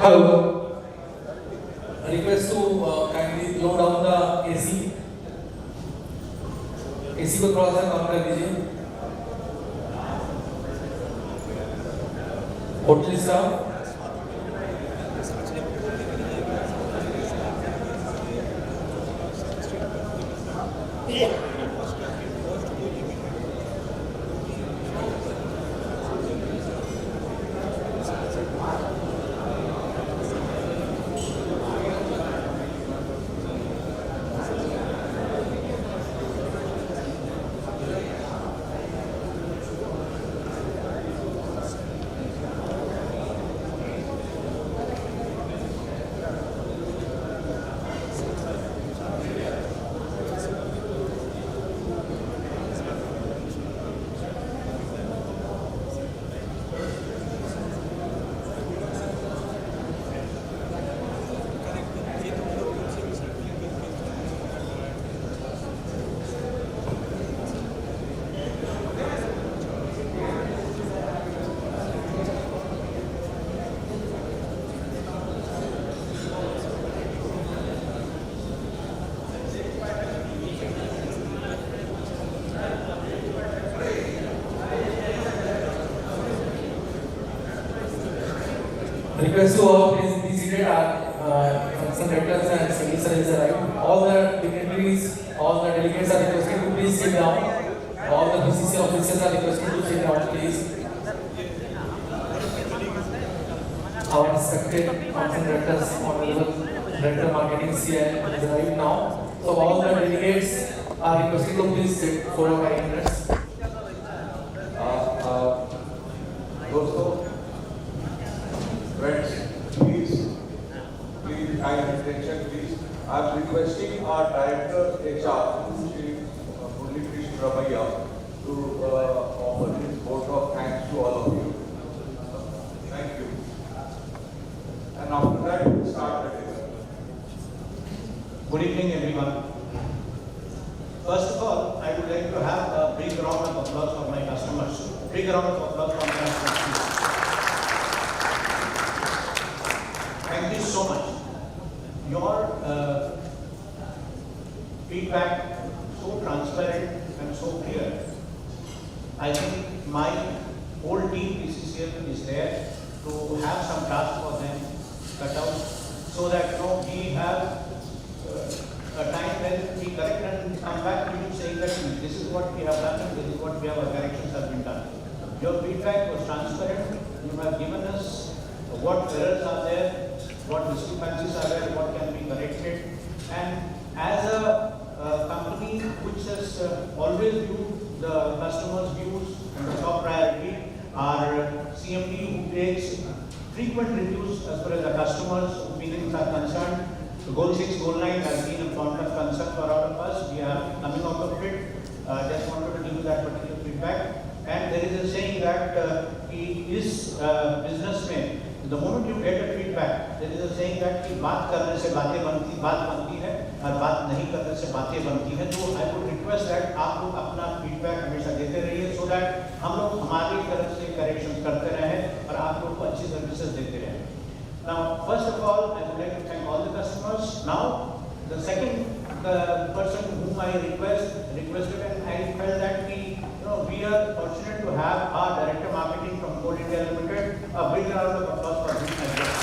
Hello. I request to kindly blow down the AC. AC को थोड़ा सा कम कर दीजिए. Hotel staff. Request to all please be seated. Some directors and secretaries are arrived. All the dignitaries, all the delegates are requested to please sit down. All the BCCL officers are requested to sit down, please. Our respected council directors, honorable director marketing CL is arrived now. So all the delegates are requested to please sit for a 5 minutes. दोस्तों, friends, please, kind attention, please. I am requesting our director HR, Shri Murli Krishna Ramaiya, to offer his vote of thanks to all of you. Thank you. And after that, we will start the debate. Good evening, everyone. First of all, I would like to have a big round of applause for my customers. Big round of applause for my customers. Thank you so much. Your feedback so transparent and so clear. I think my whole team BCCL is there to have some task for them cut out so that we have a time when we correct and come back to you saying that this is what we have done and this is what we have, our corrections have been done. Your feedback was transparent. You have given us what errors are there, what discrepancies are there, what can be corrected. And as a company which has always viewed the customer's views and the top priority, our CMD who takes frequent reviews as far as the customers' opinions are concerned. Goal 6, Goal 9 has been a point of concern for all of us. We are coming out of it. Just wanted to give you that particular feedback. And there is a saying that he is a businessman. The moment you get a feedback, there is a saying that कि बात करने से बात बनती है और बात नहीं करने से बातें बनती हैं. तो I would request that आप लोग अपना feedback हमेशा देते रहिए so that हम लोग हमारी तरफ से corrections करते रहें और आप लोग को अच्छी services देते रहें. Now, first of all, I would like to thank all the customers. Now, the second person whom I requested, and I felt that we are fortunate to have our Director Marketing from Coal India Limited. A big round of applause for him as well.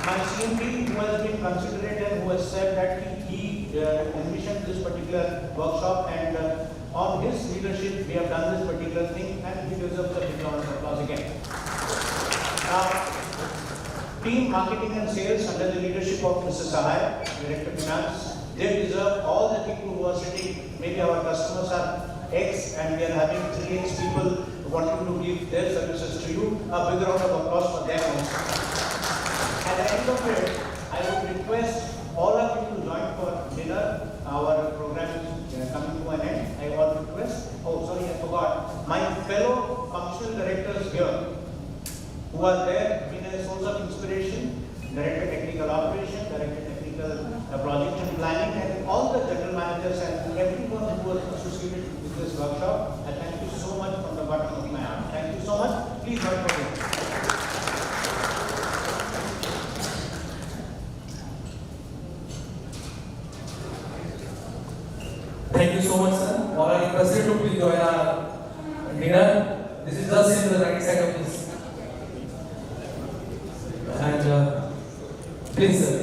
My CMD who has been considerate and who has said that he envisioned this particular workshop, and on his leadership we have done this particular thing, and he deserves a big round of applause again. Team Marketing and Sales under the leadership of Mr. Sahai, Director Finance, they deserve all the people who are sitting. Maybe our customers are X and we are having 3X people wanting to give their services to you. A big round of applause for them also. At the end of it, I would request all of you to join for dinner. Our program is coming to an end. I want to request, I forgot. My fellow functional directors here, who are there, been a source of inspiration, Director Technical Operation, Director Technical Project and Planning, and all the general managers and everyone who was associated with this workshop. I thank you so much from the bottom of my heart. Thank you so much. Please join for dinner. you so much, sir. All are requested to please join our dinner. This is just in the right side of this. And please, sir.